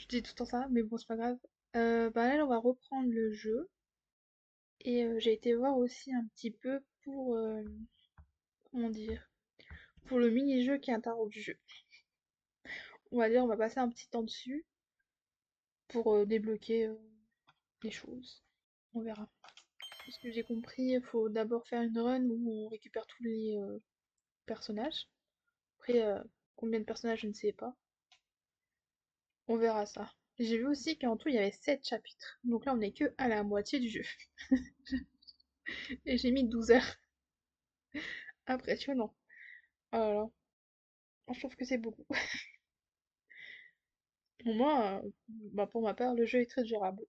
Je dis tout le temps ça, mais bon, c'est pas grave. Bah là, on va reprendre le jeu. Et j'ai été voir aussi un petit peu pour, comment dire, pour le mini-jeu qui est à l'intérieur du jeu. On va dire, on va passer un petit temps dessus pour débloquer des choses. On verra. Ce que j'ai compris, il faut d'abord faire une run où on récupère tous les personnages. Après, combien de personnages, je ne sais pas. On verra ça. J'ai vu aussi qu'en tout, il y avait 7 chapitres. Donc là, on est que à la moitié du jeu. Et j'ai mis 12 heures. Impressionnant. Oh là là. Je trouve que c'est beaucoup. Pour moi, bah pour ma part, le jeu est très gérable.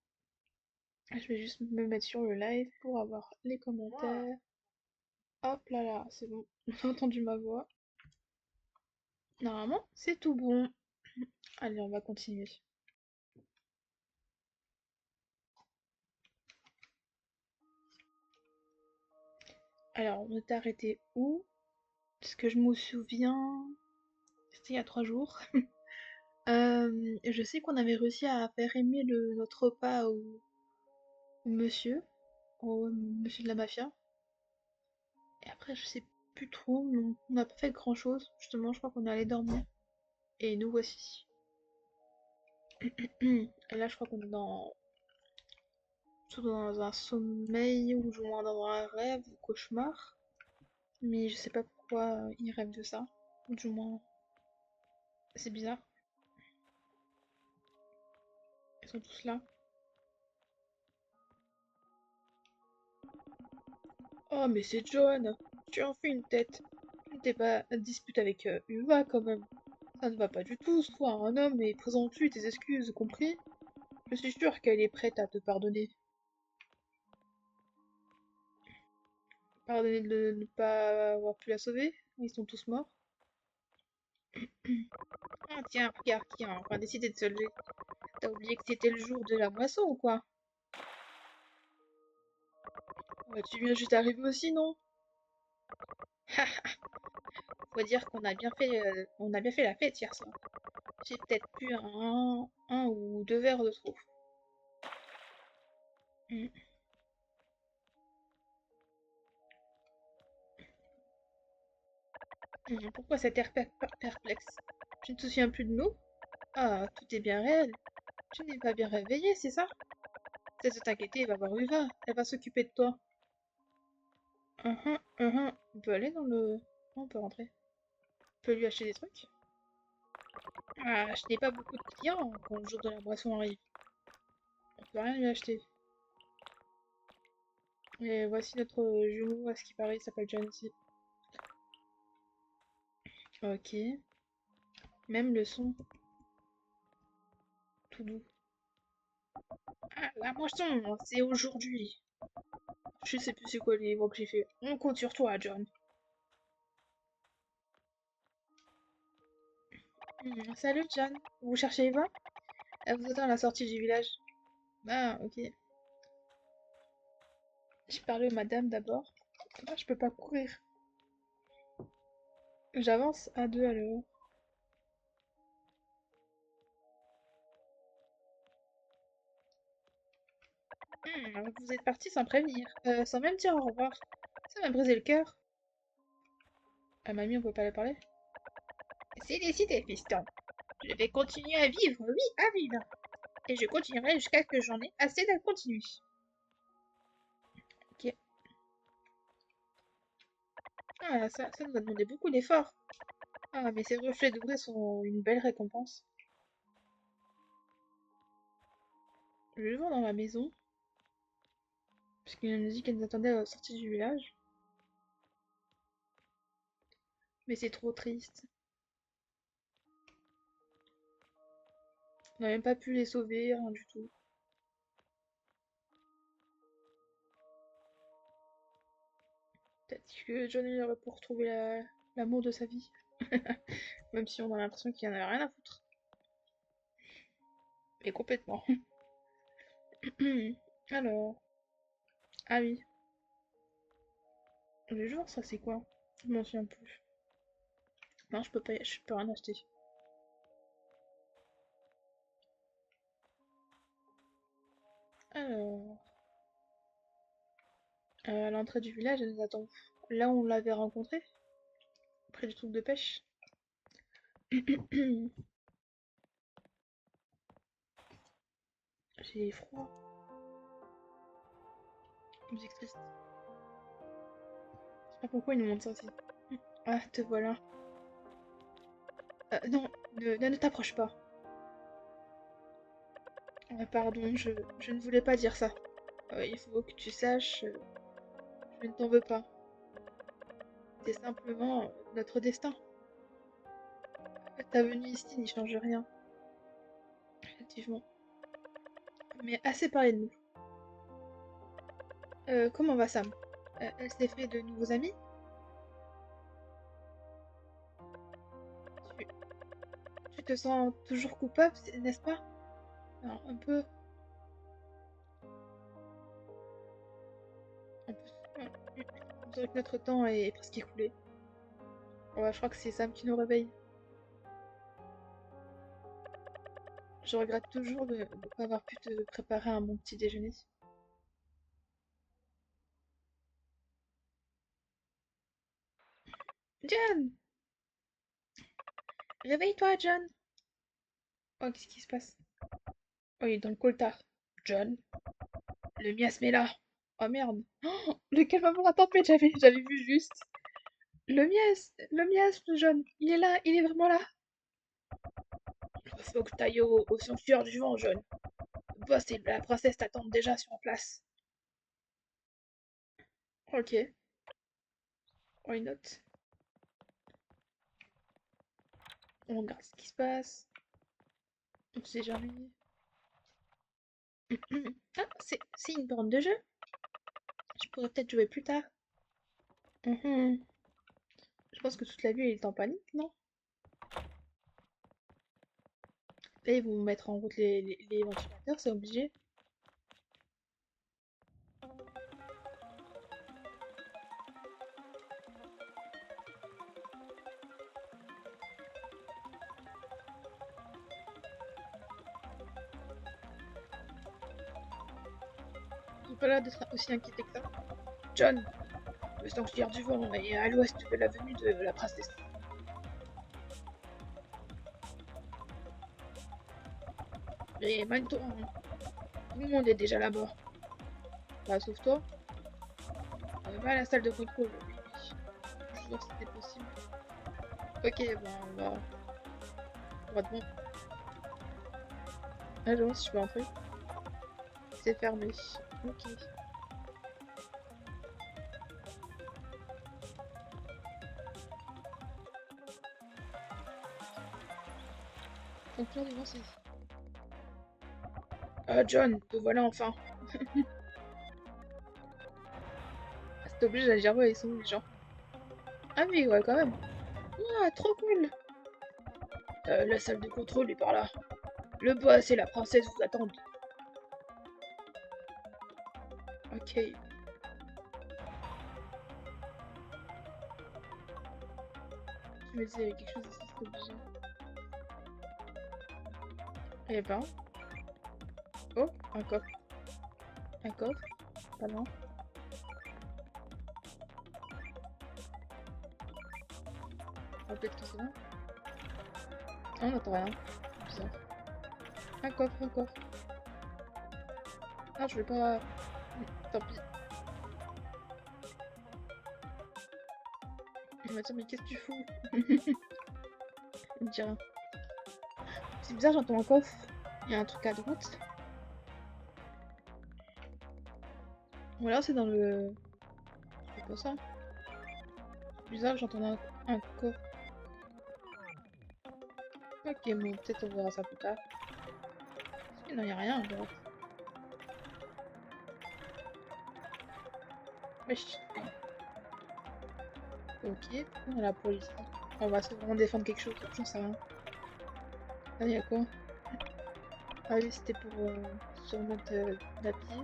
Je vais juste me mettre sur le live pour avoir les commentaires. Hop là là, c'est bon. On a entendu ma voix. Normalement, c'est tout bon. Allez, on va continuer. Alors, on est arrêté où? Parce que je me souviens, c'était il y a 3 jours. Je sais qu'on avait réussi à faire aimer notre repas au monsieur, au monsieur de la mafia. Et après, je sais plus trop, on n'a pas fait grand chose. Justement, je crois qu'on est allé dormir. Et nous voici. Et là, je crois qu'on est soit dans un sommeil ou du moins dans un rêve ou cauchemar. Mais je sais pas pourquoi ils rêvent de ça. Ou du moins, c'est bizarre. Ils sont tous là. Oh, mais c'est John! Tu en fais une tête. Tu n'étais pas à dispute avec Uva quand même. Ça ne va pas du tout, sois un homme et présente-lui tes excuses, compris? Je suis sûre qu'elle est prête à te pardonner. Pardonner de ne pas avoir pu la sauver? Ils sont tous morts. Ah tiens, regarde qui a enfin décidé de se lever. T'as oublié que c'était le jour de la moisson ou quoi? Tu viens juste d'arriver aussi, non? Faut dire qu'on a bien fait, on a bien fait la fête hier soir. J'ai peut-être bu un ou deux verres de trop. Hmm. Pourquoi cet air perplexe? Tu ne te souviens plus de nous? Ah, tout est bien réel. Tu n'es pas bien réveillé, c'est ça? Cesse de t'inquiéter, va voir Uva. Elle va s'occuper de toi. On peut aller dans le... On peut rentrer. On peut lui acheter des trucs? Ah, je n'ai pas beaucoup de clients quand le jour de la boisson arrive. On peut rien lui acheter. Et voici notre jumeau, à ce qui paraît, il s'appelle John aussi. Ok. Même le son, tout doux. Ah, la moisson, c'est aujourd'hui. Je sais plus c'est quoi les mots que j'ai fait. On compte sur toi, John. Salut, John. Vous cherchez Eva? Elle vous attend à la sortie du village. Ah, ok. Je parlais aux madame d'abord. Ah, je peux pas courir. J'avance à 2 à l'heure. Vous êtes parti sans prévenir. Sans même dire au revoir. Ça m'a brisé le cœur. À mamie, on peut pas la parler? C'est décidé, fiston. Je vais continuer à vivre, oui, à vivre. Et je continuerai jusqu'à ce que j'en ai assez de continuer. Ok. Ah, ça nous a demandé beaucoup d'efforts. Ah, mais ces reflets dorés sont une belle récompense. Je le vois dans la maison, puisqu'il nous dit qu'elle nous attendait à la sortie du village. Mais c'est trop triste. On n'a même pas pu les sauver, rien du tout. Peut-être que Johnny aurait pu retrouver l'amour de sa vie. Même si on a l'impression qu'il en a rien à foutre. Mais complètement. Alors. Ah oui. Le jour, ça c'est quoi? Je m'en souviens plus. Non, je peux pas, je peux rien acheter. Alors, à l'entrée du village, elle nous attend. Là où on l'avait rencontré, près du truc de pêche. J'ai froid. Musique triste. Je sais pas pourquoi il nous montre ça aussi. Ah, te voilà. Non, ne t'approche pas. Pardon, je ne voulais pas dire ça. Il faut que tu saches, je ne t'en veux pas. C'est simplement notre destin. Ta venue ici n'y change rien, effectivement. Mais assez parlé de nous. Comment va Sam? Elle s'est fait de nouveaux amis? Tu, tu te sens toujours coupable, n'est-ce pas? Alors, un peu. Un peu. On dirait que notre temps est presque écoulé. Ouais, je crois que c'est Sam qui nous réveille. Je regrette toujours de ne pas avoir pu te préparer un bon petit déjeuner. John! Réveille-toi, John! Oh, qu'est-ce qui se passe? Oh, il est dans le coltard. John, le miasme est là. Oh merde. Oh, lequel va me rattraper? J'avais vu juste. Le miasme, John. Il est là, il est vraiment là. Faut que t'ailles au sanctuaire du vent, John. Le boss et la princesse t'attendent déjà sur place. Ok, why not? On regarde ce qui se passe. On sait jamais. Ah, c'est une borne de jeu. Je pourrais peut-être jouer plus tard. Mhm. Je pense que toute la ville est en panique, non? Là, ils vont mettre en route les ventilateurs, c'est obligé. Ils ont pas l'air d'être aussi inquiétés que ça. John, le sanctuaire du vent est à l'ouest de l'avenue de la princesse. Et maintenant, tout le monde est déjà là-bas. Bah, sauf toi. Va à la salle de contrôle. Je suis sûr que c'était possible. Ok, bon, on va devant. Allons, si je peux entrer. C'est fermé. Ok. Donc là, devant, c'est ici. Ah, John, te voilà enfin. Ah, c'est obligé d'aller dire, ouais, ils sont où les gens? Ah oui, ouais, quand même. Ah, trop cool. La salle de contrôle est par là. Le boss et la princesse vous attendent. Ok. Je me disais, il y avait quelque chose ici, c'est obligé. Eh ben. Oh, un coffre. Un coffre. Pas loin. Ah, peut-être que c'est là. Ah, on n'entend rien. Bizarre. Un coffre, un coffre. Ah, je vais pas. Tant pis. Il va dire, mais qu'est-ce que tu fous? Il me dit rien. C'est bizarre, j'entends un coffre. Il y a un truc à droite. Ou alors c'est dans le. C'est pas ça. C'est bizarre, j'entends un coffre. Ok, bon, peut-être on verra ça plus tard. Non, il n'y a rien à droite. Wesh. Ok, on a la police. On va sûrement défendre quelque chose, j'en sais rien. Ah, il y a quoi? Ah oui, c'était pour se remettre la pied.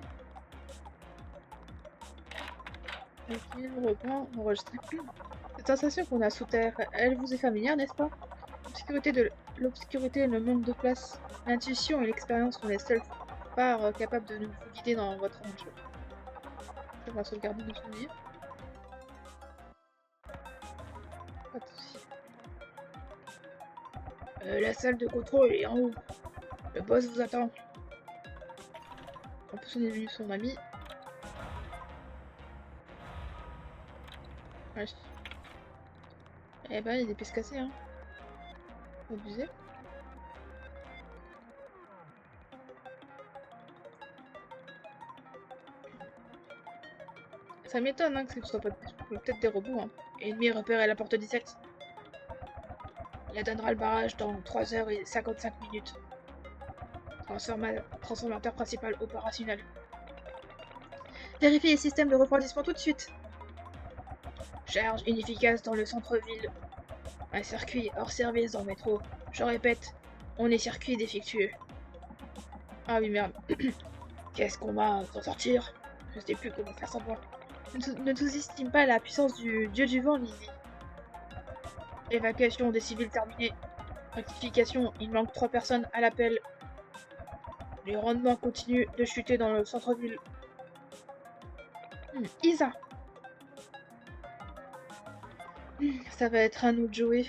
Ok, on reprend, enregistrer. Cette sensation qu'on a sous terre, elle vous est familière, n'est-ce pas? L'obscurité et le manque de place, l'intuition et l'expérience sont les seuls part capable de nous guider dans votre aventure. Je vais sauvegarder nos souvenirs. Pas de soucis. La salle de contrôle est en haut. Le boss vous attend. En plus, on est venu son ami. Ouais. Eh ben, il y a des pièces cassées, hein. Abusé. Ça m'étonne hein, que ce ne soit pas peut-être des robots. Hein. Ennemi repéré à la porte 17. Il atteindra le barrage dans 3h55. Transformateur principal opérationnel. Vérifiez les systèmes de refroidissement tout de suite. Charge inefficace dans le centre-ville. Un circuit hors service dans le métro. Je répète, on est circuit défectueux. Ah oui, merde. Qu'est-ce qu'on va s'en sortir? Je sais plus comment faire savoir. Ne sous-estime pas la puissance du dieu du vent, Lizzie. Évacuation des civils terminée. Rectification, il manque 3 personnes à l'appel. Les rendements continuent de chuter dans le centre-ville. Isa. Ça va être un autre Joey.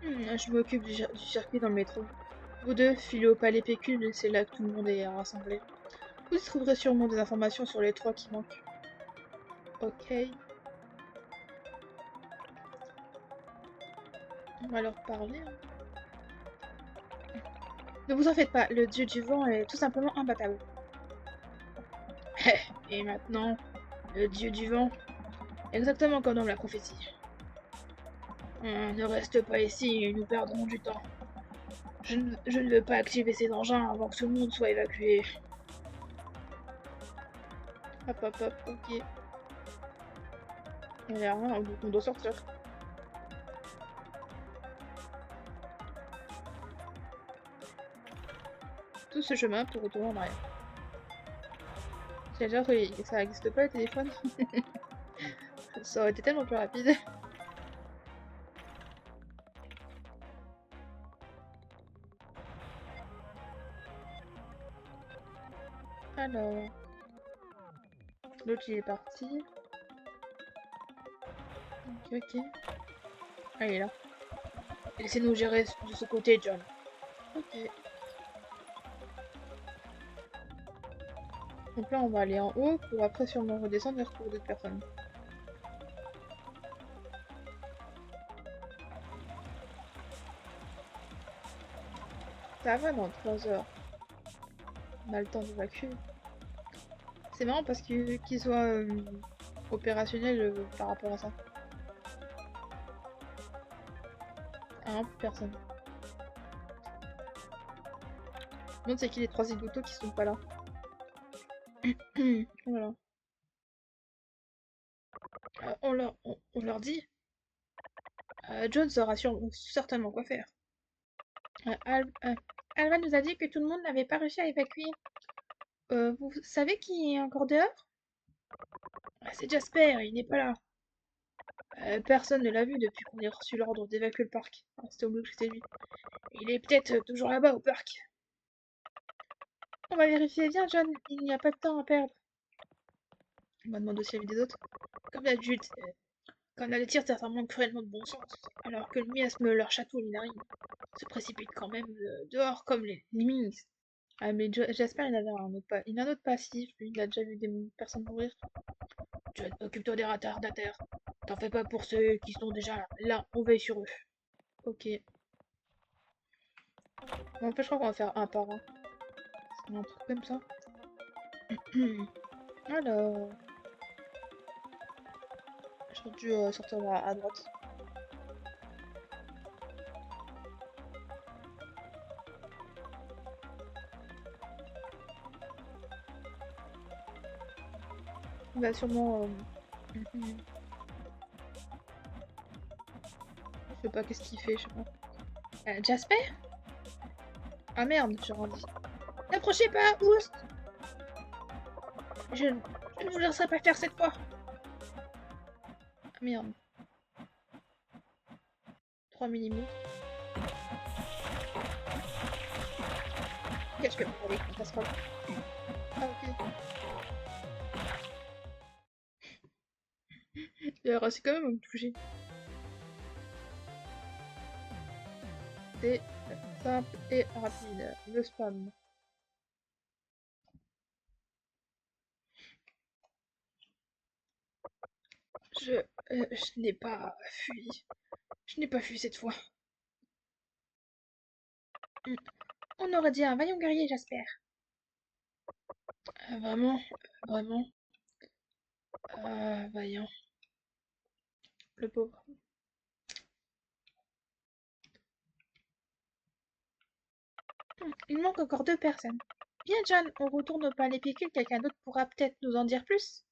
Je m'occupe du circuit dans le métro. Vous deux, filez au palais Pécule, c'est là que tout le monde est rassemblé. Vous y trouverez sûrement des informations sur les 3 qui manquent. Ok. On va leur parler. Ne vous en faites pas, le dieu du vent est tout simplement imbattable. Et maintenant, le dieu du vent, exactement comme dans la prophétie. Ne reste pas ici, nous perdrons du temps. Je ne veux pas activer ces engins avant que tout le monde soit évacué. Hop hop hop, ok. Il n'y a rien, donc on doit sortir. Tout ce chemin pour retourner en arrière. C'est-à-dire que ça n'existe pas le téléphone. Ça aurait été tellement plus rapide. Alors... L'autre il est parti. Ok, ok. Ah, il est là. Laissez-nous gérer de ce côté, John. Ok. Donc là, on va aller en haut pour après sûrement redescendre et retrouver d'autres personnes. Ça va dans 3 heures. On a le temps d'évacuer. C'est marrant parce qu'il soit opérationnel par rapport à ça. Ah, plus personne. Le monde c'est qu'il y a les 3 zigotos qui sont pas là. Voilà. On leur dit. John saura certainement quoi faire. Alva nous a dit que tout le monde n'avait pas réussi à évacuer. Vous savez qui est encore dehors? C'est Jasper, il n'est pas là. Personne ne l'a vu depuis qu'on ait reçu l'ordre d'évacuer le parc. Ah, c'était au mieux que c'était lui. Il est peut-être toujours là-bas au parc. On va vérifier. Viens, John, il n'y a pas de temps à perdre. On va demander aussi l'avis des autres. Comme d'habitude, quand on a les tirs, ça manque cruellement de bon sens. Alors que le miasme leur chatouille les narines. Se précipite quand même dehors comme les ministres. Ah mais Jasper il avait un autre il a un autre passif, lui il a déjà vu des personnes mourir. John, occupe-toi des retardataires. T'en fais pas pour ceux qui sont déjà là, on veille sur eux. Ok. Bon, en fait je crois qu'on va faire un par un. C'est un truc comme ça. Alors... J'aurais dû sortir à droite. Il va sûrement... Je sais pas qu'est-ce qu'il fait, je sais pas. Jasper? Ah merde, j'ai rendu. N'approchez pas, oust! Je ne vous laisserai pas faire cette fois. Ah merde. 3 mm. Qu'est-ce que vous voulez qu'on fasse pas? Ah, ok. Il a réussi quand même à me toucher. C'est simple et rapide. Le spam. Je, je n'ai pas fui. Je n'ai pas fui cette fois. Hmm. On aurait dit un vaillant guerrier, j'espère. Vraiment, vraiment, vaillant, le pauvre. Il manque encore 2 personnes. Bien, John, on retourne au palais Pécule, quelqu'un d'autre pourra peut-être nous en dire plus.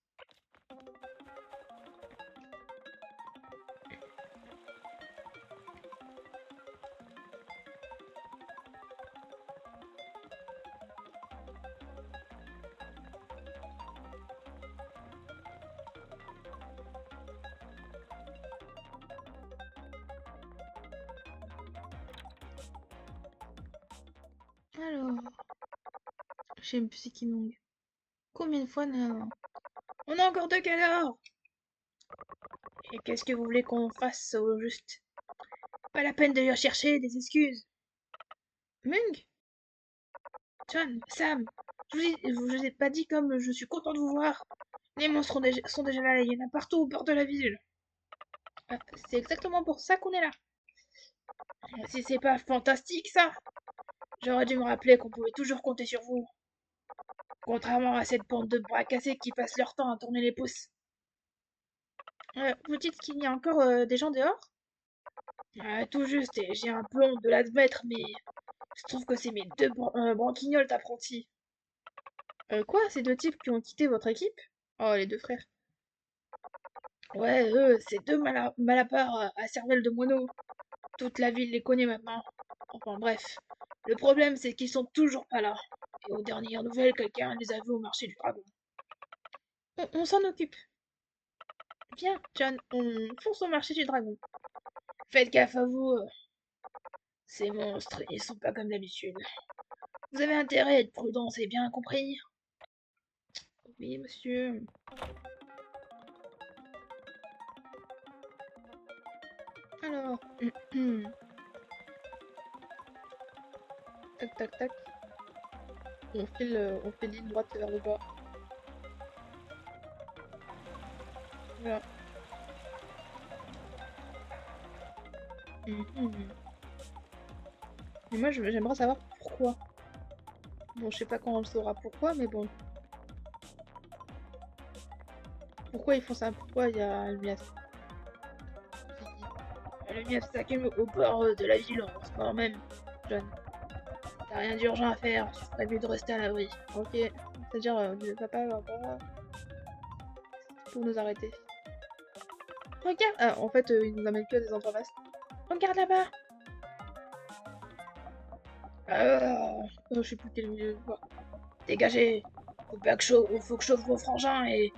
Alors, j'ai une psy qui manque. Combien de fois non? On a encore 2 cadavres. Et qu'est-ce que vous voulez qu'on fasse au juste? Pas la peine de lui chercher des excuses. Mung, John, Sam, je vous ai pas dit comme je suis content de vous voir. Les monstres sont déjà là, il y en a partout au bord de la ville. Ah, c'est exactement pour ça qu'on est là. Si c'est pas fantastique ça, j'aurais dû me rappeler qu'on pouvait toujours compter sur vous. Contrairement à cette bande de bras cassés qui passent leur temps à tourner les pouces. Vous dites qu'il y a encore des gens dehors? Tout juste, et j'ai un peu honte de l'admettre, mais je trouve que c'est mes deux branquignoles d'apprentis. Quoi? Ces 2 types qui ont quitté votre équipe? Oh, les 2 frères. Ouais, eux, c'est 2 malaparts à cervelle de moineau. Toute la ville les connaît maintenant. Enfin bref. Le problème, c'est qu'ils sont toujours pas là. Et aux dernières nouvelles, quelqu'un les a vus au marché du dragon. On s'en occupe. Viens, John, on fonce au marché du dragon. Faites gaffe à vous, ces monstres, ils sont pas comme d'habitude. Vous avez intérêt à être prudent, c'est bien compris? Oui, monsieur. Alors, tac tac tac. On fait ligne droite vers le bas. Voilà. Mhm. Mais moi, j'aimerais savoir pourquoi. Bon, je sais pas quand on le saura pourquoi, mais bon. Pourquoi ils font ça? Pourquoi il y a le mias? Le mias s'accumule au bord de la ville en ce moment même, John. T'as rien d'urgent à faire, c'est prévu de rester à l'abri. Ok. C'est-à-dire, le papa va pas pour nous arrêter. Regarde! Ah, en fait, il nous amène que à des endroits vastes. Regarde là-bas! Je sais plus quel milieu je vois. Dégagez! Faut que je chauffe vos frangins et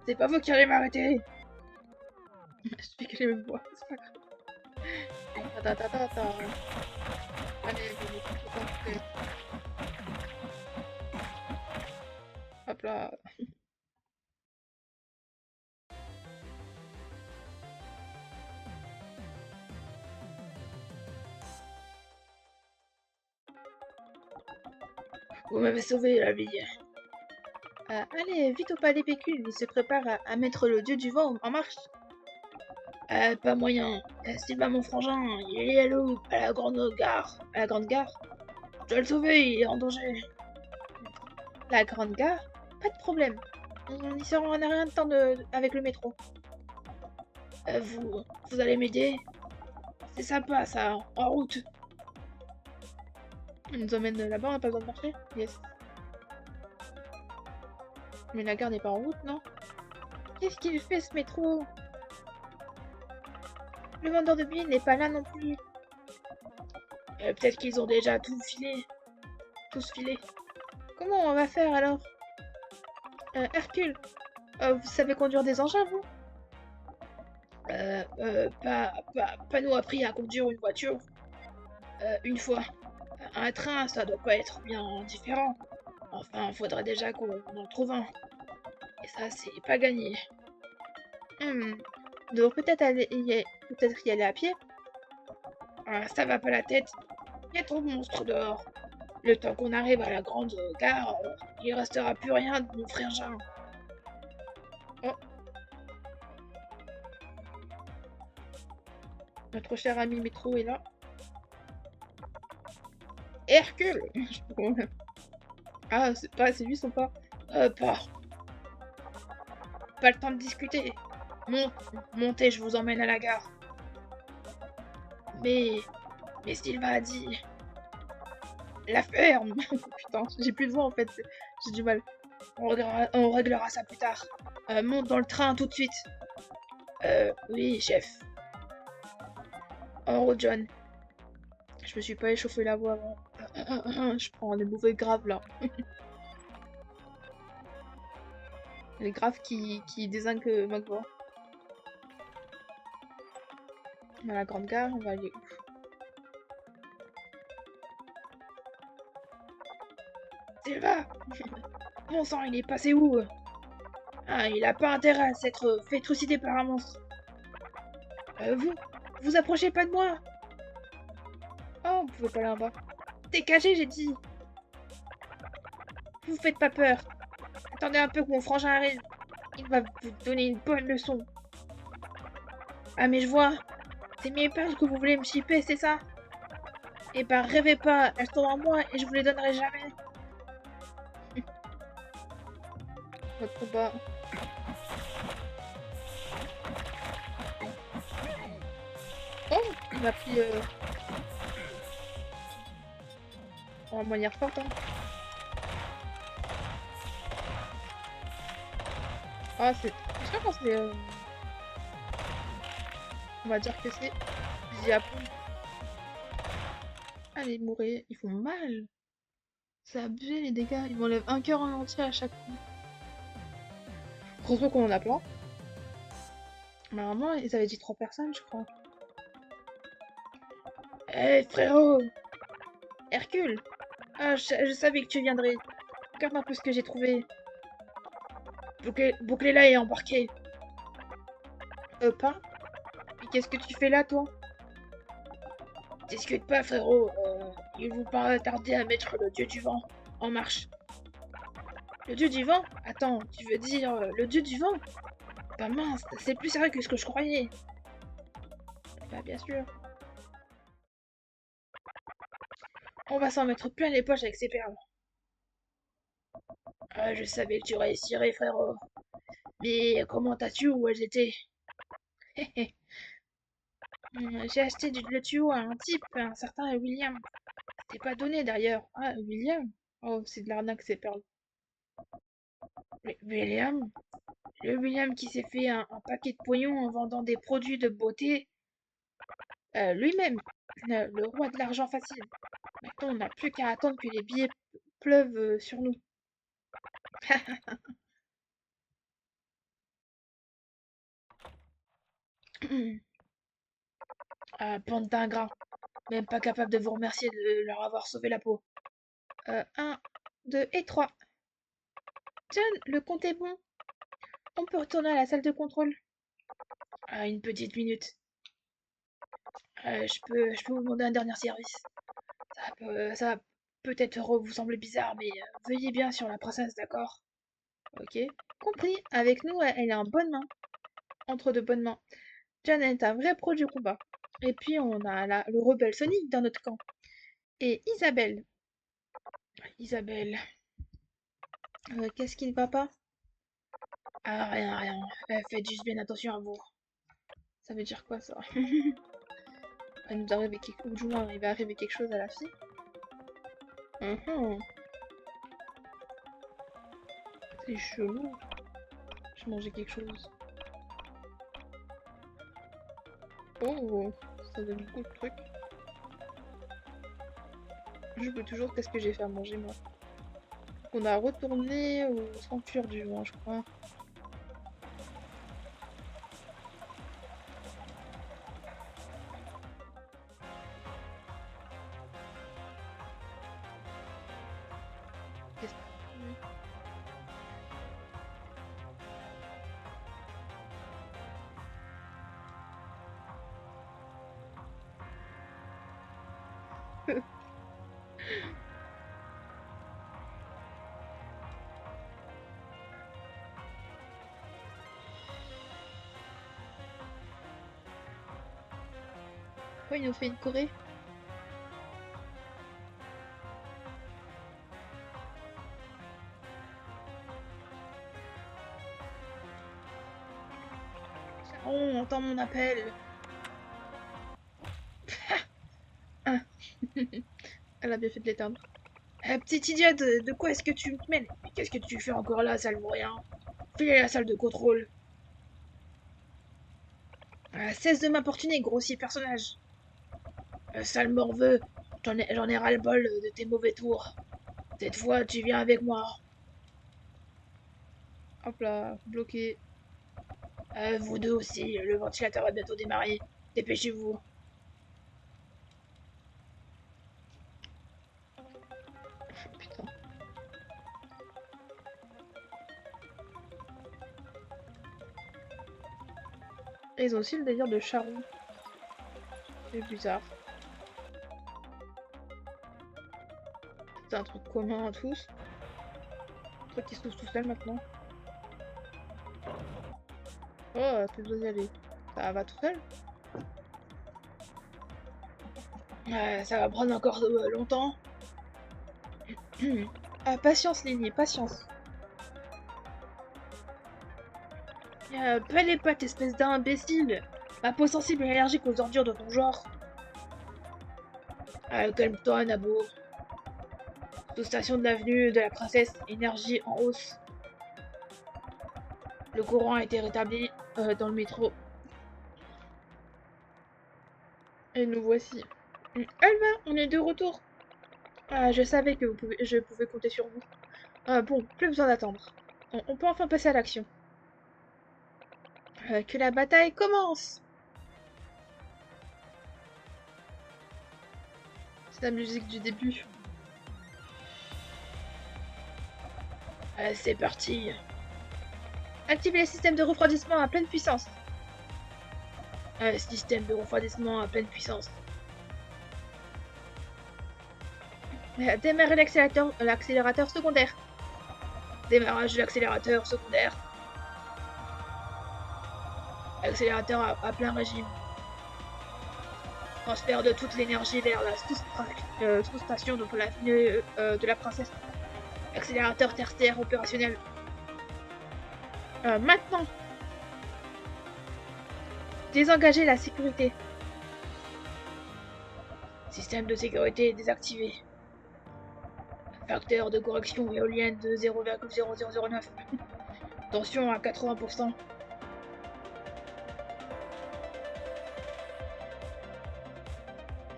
c'est pas vous qui allez m'arrêter! Je sais que les mêmes voix, c'est pas grave. Ta. Allez, vous hop là. Vous m'avez sauvé la vie. Allez, vite au palais Pécule, il se prépare à mettre le dieu du vent en marche. Pas moyen. Sylvain mon frangin, il est à l'eau, à la grande gare. À la grande gare? Je dois le sauver, il est en danger. La grande gare? Pas de problème. On y sera en rien de temps avec le métro. Vous allez m'aider? C'est sympa ça, en route. Il nous emmène là-bas, on n'a pas besoin de marcher? Yes. Mais la gare n'est pas en route, non? Qu'est-ce qu'il fait ce métro? Le vendeur de billets n'est pas là non plus. Peut-être qu'ils ont déjà tout filé. Tous filé. Comment on va faire alors? Hercule, vous savez conduire des engins, vous? Pas nous appris à conduire une voiture. Une fois. Un train, ça doit pas être bien différent. Enfin, faudrait déjà qu'on en trouve un. Et ça, c'est pas gagné. Hmm. Donc peut-être y aller à pied? Ah, ça va pas la tête. Y a trop de monstres dehors. Le temps qu'on arrive à la grande gare, il restera plus rien de mon frère Jean. Oh, notre cher ami Métro est là. Hercule! Ah, c'est lui son pas. Pas. Pas le temps de discuter. Monte, montez, je vous emmène à la gare. Mais, mais Sylvain a dit, la ferme! Putain, j'ai plus de voix en fait, j'ai du mal. On réglera ça plus tard. Monte dans le train tout de suite. Oui, chef. En route, John. Je me suis pas échauffé la voix avant. Je prends des mauvais graves là. Les graves qui désinguent ma voix. À la grande gare, on va aller où? Sylvain! Mon sang, il est passé où? Ah, il a pas intérêt à s'être fait trucider par un monstre. Vous approchez pas de moi! Oh, vous pouvez pas aller en bas. Dégagez, j'ai dit! Vous faites pas peur. Attendez un peu que mon frangin arrive. Il va vous donner une bonne leçon. Ah, mais je vois. C'est mes perles que vous voulez me chipper, c'est ça? Eh ben, rêvez pas. Elles sont en moi et je vous les donnerai jamais. Votre combat. Oh, il m'a pris en manière forte, hein. Ah, c'est... Je sais pas quand c'est... On va dire que c'est... Japon. Allez, mourir. Ils font mal. C'est abusé, les dégâts. Ils m'enlèvent un cœur en entier à chaque coup. Heureusement qu'on en a plein. Normalement, ils avaient dit 3 personnes, je crois. Hé, frérot! Hercule! Ah, je savais que tu viendrais. Regarde un peu ce que j'ai trouvé. Bouclez-la et embarquez. Pas? Et qu'est-ce que tu fais là, toi? Discute pas, frérot. Il vous pas tarder à mettre le dieu du vent en marche. Le dieu du vent? Attends, tu veux dire le dieu du vent? Bah mince, c'est plus sérieux que ce que je croyais. Bah bien sûr. On va s'en mettre plein les poches avec ces perles. Ah, je savais que tu réussirais, frérot. Mais comment t'as su où elles étaient? J'ai acheté le tuyau à un type, un certain William. T'es pas donné d'ailleurs. Ah, William? Oh, c'est de l'arnaque ces perles. William? Le William qui s'est fait un paquet de pognon en vendant des produits de beauté. Lui-même, le roi de l'argent facile. Maintenant, on n'a plus qu'à attendre que les billets pleuvent sur nous. Ah, bande d'ingrats. Même pas capable de vous remercier de leur avoir sauvé la peau. 1, 2 et 3. John, le compte est bon. On peut retourner à la salle de contrôle. Une petite minute. Je peux vous demander un dernier service. Ça va peut-être vous sembler bizarre, mais veuillez bien sur la princesse, d'accord? Ok. Compris. Avec nous, elle est en bonne main. Entre de bonnes mains. John est un vrai pro du combat. Et puis, on a le rebelle Sonic dans notre camp. Et Isabelle. Isabelle. Qu'est-ce qui ne va pas? Ah, rien, rien. Faites juste bien attention à vous. Ça veut dire quoi, ça? Il nous arrive quelque... Ou du moins, il va arriver quelque chose à la fille. Mhm. C'est chelou. Je mangeais quelque chose. Oh, ça donne beaucoup de trucs. Je peux toujours qu'est-ce que j'ai fait à manger, moi. On a retourné au sanctuaire du vent, je crois. Pourquoi il nous fait une Corée? On entend mon appel. Ah. Elle a bien fait de l'éteindre. Petite idiote, de quoi est-ce que tu me mêles? Mais qu'est-ce que tu fais encore là, sale vaurien? File à la salle de contrôle. Cesse de m'importuner, grossier personnage. Sale morveux, j'en ai ras-le-bol de tes mauvais tours. Cette fois, tu viens avec moi. Hop là, bloqué. Vous deux aussi, le ventilateur va bientôt démarrer. Dépêchez-vous. Putain. Et ils ont aussi le délire de charron. C'est bizarre. C'est un truc commun à tous. Un truc qui se trouve tout seul maintenant. Oh, plus besoin d'y aller. Ça va tout seul? Ça va prendre encore longtemps. Patience, Ligné, patience. Pas les pattes, espèce d'imbécile. Ma peau sensible et allergique aux ordures de ton genre. Calme-toi, Nabo. Sous-station de l'avenue de la Princesse, énergie en hausse. Le courant a été rétabli dans le métro. Et nous voici. Alva, on est de retour. Je savais que je pouvais compter sur vous. Bon, plus besoin d'attendre. On peut enfin passer à l'action. Que la bataille commence! C'est la musique du début. C'est parti. Activez les systèmes de refroidissement à pleine puissance. Système de refroidissement à pleine puissance. Démarrer l'accélérateur secondaire. Démarrage de l'accélérateur secondaire. Accélérateur à plein régime. Transfert de toute l'énergie vers la sous-station de l'avenue de la Princesse. Accélérateur tertiaire opérationnel. Maintenant, désengager la sécurité. Système de sécurité désactivé. Facteur de correction éolienne de 0,0009. Tension à 80%.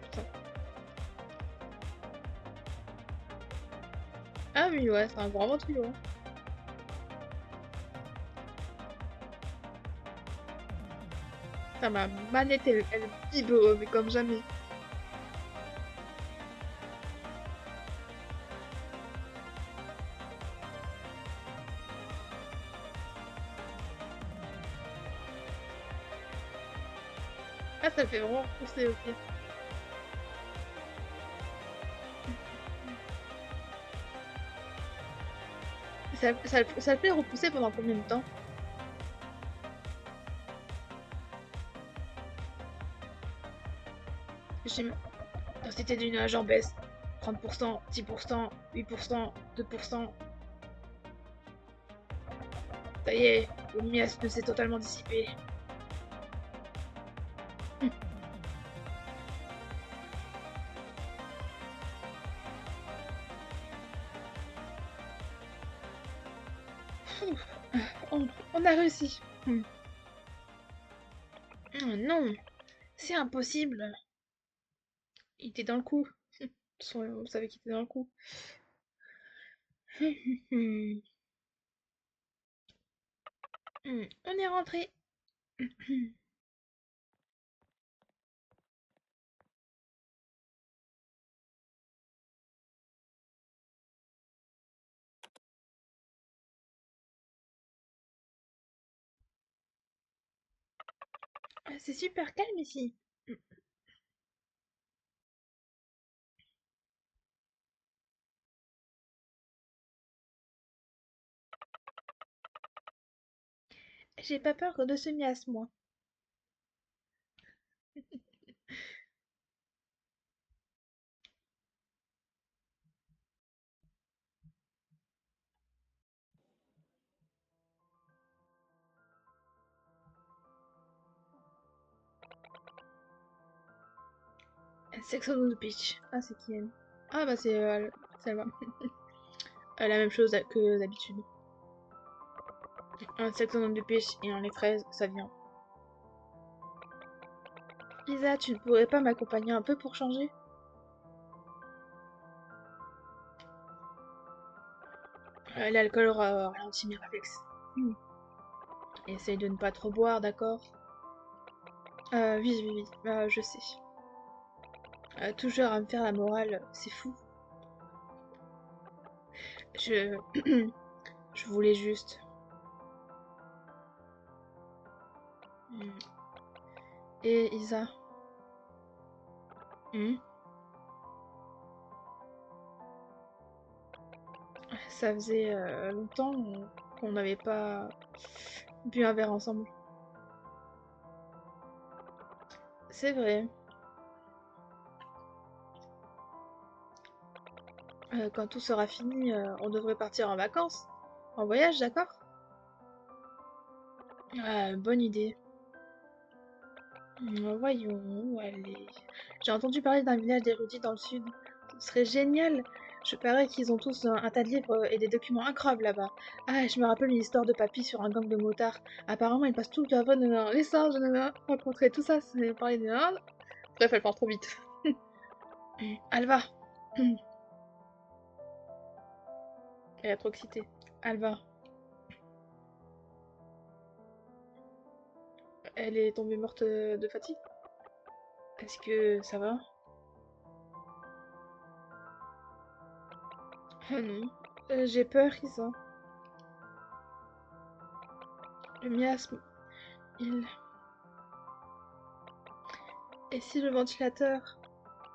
Putain. Ah oui, ouais, c'est un grand ventrilo. Hein. Putain, ma manette, elle vibre, mais comme jamais. Ah, ça le fait vraiment repousser, ok. Ça le fait repousser pendant combien de temps? Densité du nuage en baisse. 30%, 10%, 8%, 2%. Ça y est, le miasme s'est totalement dissipé. On a réussi. Oh non, c'est impossible. Il était dans le coup. On savait qu'il était dans le coup. On est rentré. C'est super calme ici. J'ai pas peur de ce miasme, moi. Sex on the Beach. Ah, c'est qui elle? Ah, bah c'est Alba. La même chose que d'habitude. Un Sex on the Beach et un les fraises, ça vient. Isa, tu ne pourrais pas m'accompagner un peu pour changer? L'alcool ralentit mes réflexes. Essaye de ne pas trop boire, d'accord? Oui, oui, oui, je sais. Toujours à me faire la morale, c'est fou. Je... je voulais juste... Hmm. Et Isa? Hmm. Ça faisait longtemps qu'on n'avait pas bu un verre ensemble. C'est vrai. Quand tout sera fini, on devrait partir en vacances. En voyage, d'accord? Bonne idée. Voyons, où aller? J'ai entendu parler d'un village d'érudits dans le sud. Ce serait génial! Je parie qu'ils ont tous un tas de livres et des documents incroyables là-bas. Ah, je me rappelle une histoire de papy sur un gang de motards. Apparemment, ils passent tout le temps les singes, nanana. Rencontrer tout ça, c'est parler des Indes. Bref, elle part trop vite. Alva! Elle a trop excité. Alva. Elle est tombée morte de fatigue? Est-ce que ça va? Ah non. J'ai peur, Isa. Le miasme, il... Et si le ventilateur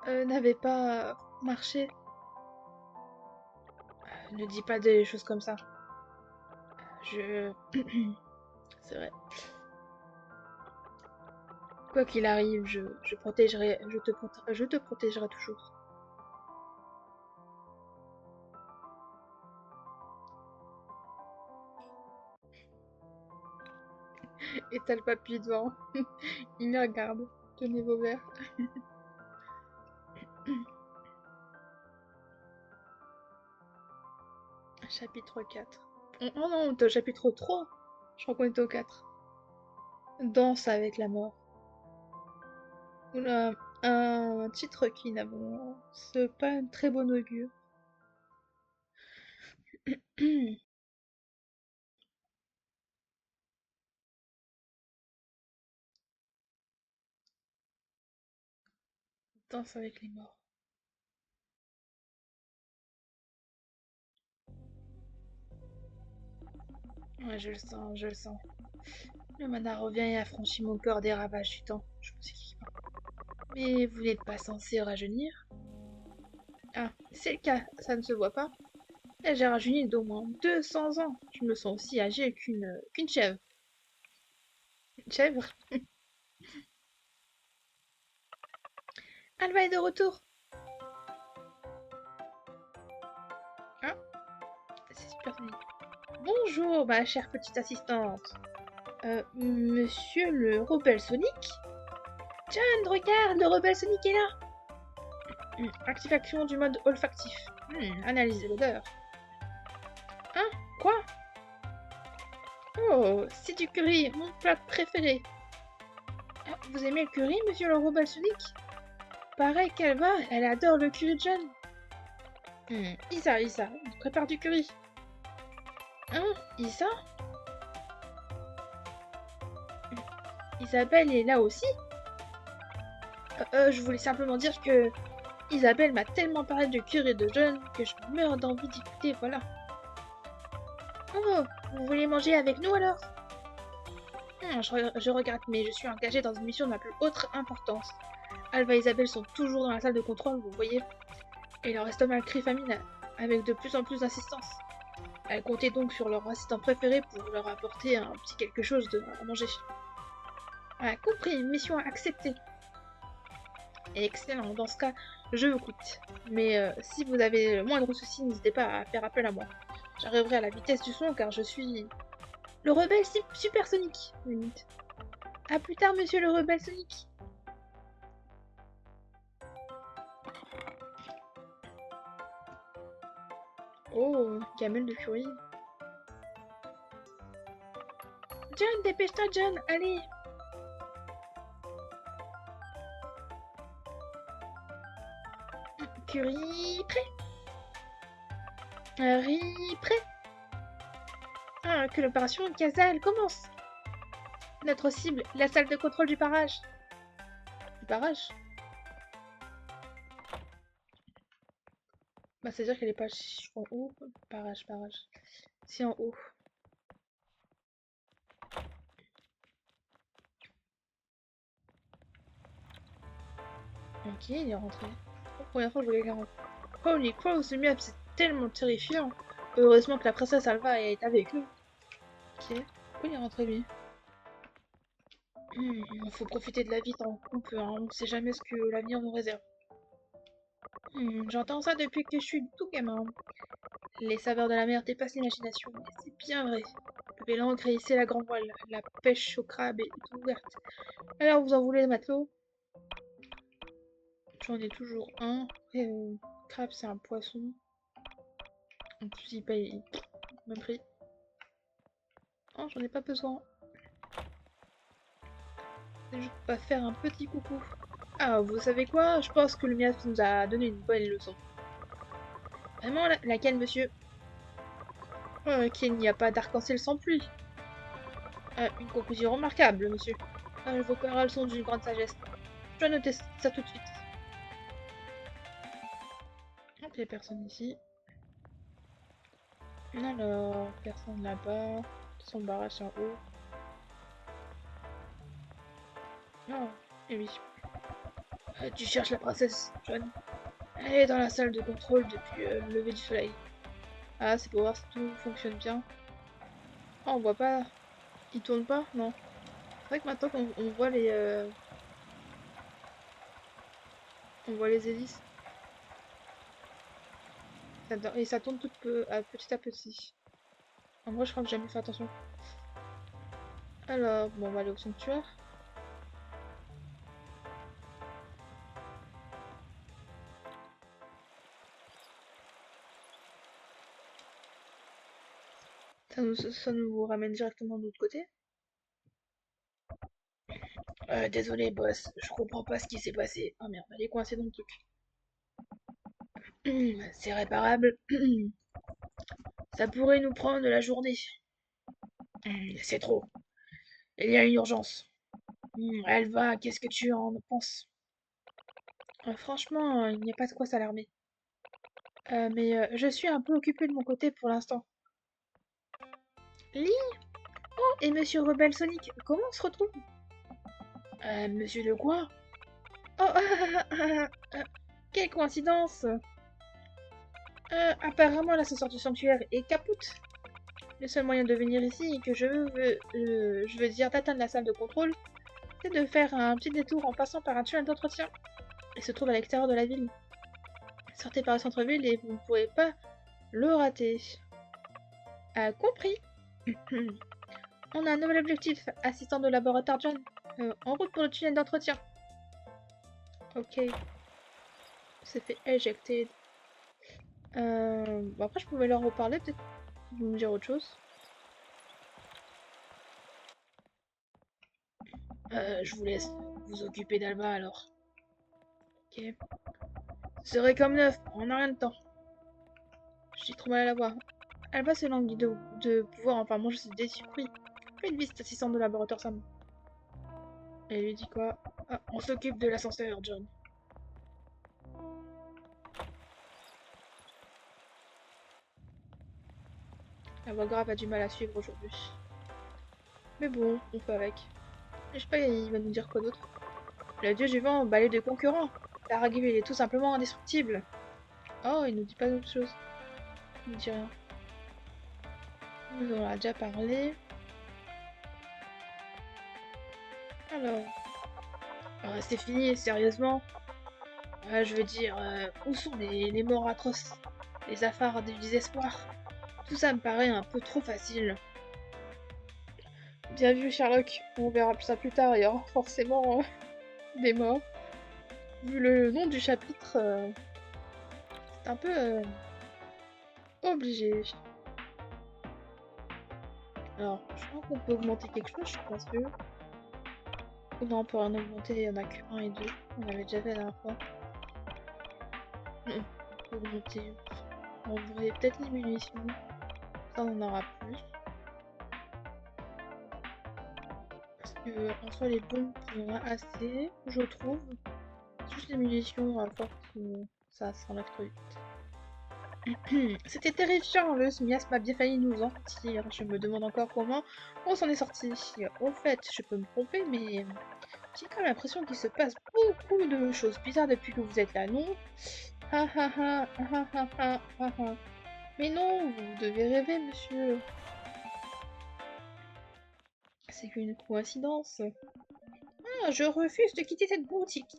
n'avait pas marché? Ne dis pas des choses comme ça. Je... C'est vrai. Quoi qu'il arrive, je protégerai, je te protégerai toujours. Et t'as le papy devant. Il me regarde. Tenez vos verres. Chapitre 4. Oh non, t'es au chapitre 3. Je crois qu'on était au 4. Danse avec la mort. Oula, un titre qui n'avance pas un très bon augure. Danse avec les morts. Ouais, je le sens, je le sens. Le mana revient et affranchit mon corps des ravages du temps. Je pensais qu'il parle. Mais vous n'êtes pas censé rajeunir? Ah, c'est le cas, ça ne se voit pas. Là, j'ai rajeuni d'au moins 200 ans. Je me sens aussi âgée qu'une chèvre. Une chèvre? Alva est de retour! Ah, c'est super fini. Bonjour, ma chère petite assistante. Monsieur le Rebelle Sonic? John, regarde, le Rebelle Sonic est là! Activation du mode olfactif. Analyse de l'odeur. Hein? Quoi? Oh, c'est du curry, mon plat préféré. Ah, vous aimez le curry, monsieur le Rebelle Sonic? Pareil qu'Alva, elle adore le curry de John. Isa, prépare du curry. Hein? Isa? Isabelle est là aussi? Je voulais simplement dire que Isabelle m'a tellement parlé de curry de John que je meurs d'envie d'y goûter, voilà. Oh, vous voulez manger avec nous alors? Je regrette, mais je suis engagée dans une mission de la plus haute importance. Alva et Isabelle sont toujours dans la salle de contrôle, vous voyez. Et leur estomac crie famine avec de plus en plus d'insistance. Elle comptait donc sur leur assistant préféré pour leur apporter un petit quelque chose à manger. Ah, compris, mission acceptée. Excellent, dans ce cas, je vous quitte. Mais si vous avez le moindre souci, n'hésitez pas à faire appel à moi. J'arriverai à la vitesse du son car je suis le rebelle supersonique. Limite. À plus tard, monsieur le rebelle sonique. Oh, gamelle de furie. John, dépêche-toi, John, allez. Curie, prêt. Harry, prêt. Ah, que l'opération Gazelle commence. Notre cible, la salle de contrôle du barrage. Du barrage? Bah, c'est-à-dire qu'elle est pas en haut. Barrage, barrage. Si en haut. Ok, il est rentré. La première fois que je voulais quelqu'un. Holy crow, ce map c'est tellement terrifiant. Heureusement que la princesse Alva est avec nous. Ok. Pourquoi il est rentré lui? Faut profiter de la vie tant qu'on peut, hein. On sait jamais ce que l'avenir nous réserve. J'entends ça depuis que je suis tout gamin. Les saveurs de la mer dépassent l'imagination, et c'est bien vrai. Levez l'ancre et hissez la grande voile. La pêche au crabe est ouverte. Alors vous en voulez, matelot? J'en ai toujours un. Après, crabe c'est un poisson. En plus il paye le même prix. Oh, j'en ai pas besoin. C'est juste pas faire un petit coucou. Ah, vous savez quoi? Je pense que le MIAF nous a donné une bonne leçon. Vraiment, laquelle, monsieur? Qu'il n'y a pas d'arc-en-ciel sans pluie. Une conclusion remarquable, monsieur. Vos paroles sont d'une grande sagesse. Je dois noter ça tout de suite. Donc, il n'y a personne ici. Alors, personne là-bas. Son barrage en haut. Non, et oui. Tu cherches la princesse, John. Elle est dans la salle de contrôle depuis le lever du soleil. Ah, c'est pour voir si tout fonctionne bien. Oh, on voit pas. Il tourne pas? Non. C'est vrai que maintenant qu'on voit les... on voit les hélices. Et ça tourne petit à petit. En vrai, je crois que j'ai jamais fait attention. Alors, bon, on va aller au sanctuaire. Ça nous ramène directement de l'autre côté. Désolé, boss, je comprends pas ce qui s'est passé. Oh merde, elle est coincée dans le truc. C'est réparable. Ça pourrait nous prendre la journée. C'est trop. Il y a une urgence. Alva, qu'est-ce que tu en penses? Franchement, il n'y a pas de quoi s'alarmer. Mais je suis un peu occupée de mon côté pour l'instant. Lee? Oh, et Monsieur Rebelle Sonic, comment on se retrouve? Monsieur de quoi? Oh, quelle coïncidence! Apparemment l'ascenseur du sanctuaire est capoute. Le seul moyen de venir ici et que je veux dire d'atteindre la salle de contrôle, c'est de faire un petit détour en passant par un tunnel d'entretien. Il se trouve à l'extérieur de la ville. Sortez par le centre-ville et vous ne pourrez pas le rater. Compris. On a un nouvel objectif, assistant de laboratoire John. En route pour le tunnel d'entretien. Ok. C'est fait éjecter. Bon après je pouvais leur reparler, peut-être qu'ils vont me dire autre chose. Je vous laisse vous occuper d'Alba alors. Ok. Serait comme neuf, on n'a rien de temps. J'ai trop mal à la voix. Alba se languit de pouvoir enfin manger ses déçus fruits. Fais une visite assistante de laboratoire Sam. Elle lui dit quoi? Ah, on s'occupe de l'ascenseur, John. La voix grave a du mal à suivre aujourd'hui. Mais bon, on fait avec. Je sais pas, il va nous dire quoi d'autre. Le dieu du vent, balai de concurrents. L'aragui, il est tout simplement indestructible. Oh, il nous dit pas d'autre chose. Il nous dit rien. Nous en a déjà parlé. Alors, c'est fini, sérieusement. Je veux dire, où sont les morts atroces, les affaires du désespoir? Tout ça me paraît un peu trop facile. Bien vu, Sherlock. On verra ça plus tard. Il y aura forcément des morts. Vu le nom du chapitre, c'est un peu obligé. Alors, je crois qu'on peut augmenter quelque chose, je suis pas sûre. Ou non, on peut en augmenter, il y en a que 1 et 2. On avait déjà fait la dernière fois. Non, on peut augmenter. On vrai, peut-être les munitions. Ça, on en aura plus. Parce que, en soi, les bombes, on en a assez, je trouve. Juste les munitions, à force, ça s'enlève trop vite. C'était terrifiant, le miasme a bien failli nous en sortir. Je me demande encore comment on s'en est sorti. Au fait, je peux me tromper, mais j'ai quand même l'impression qu'il se passe beaucoup de choses bizarres depuis que vous êtes là, non? Ha ha ha, ha ha ha, ha ha. Mais non, vous devez rêver, monsieur. C'est qu'une coïncidence. Ah, je refuse de quitter cette boutique.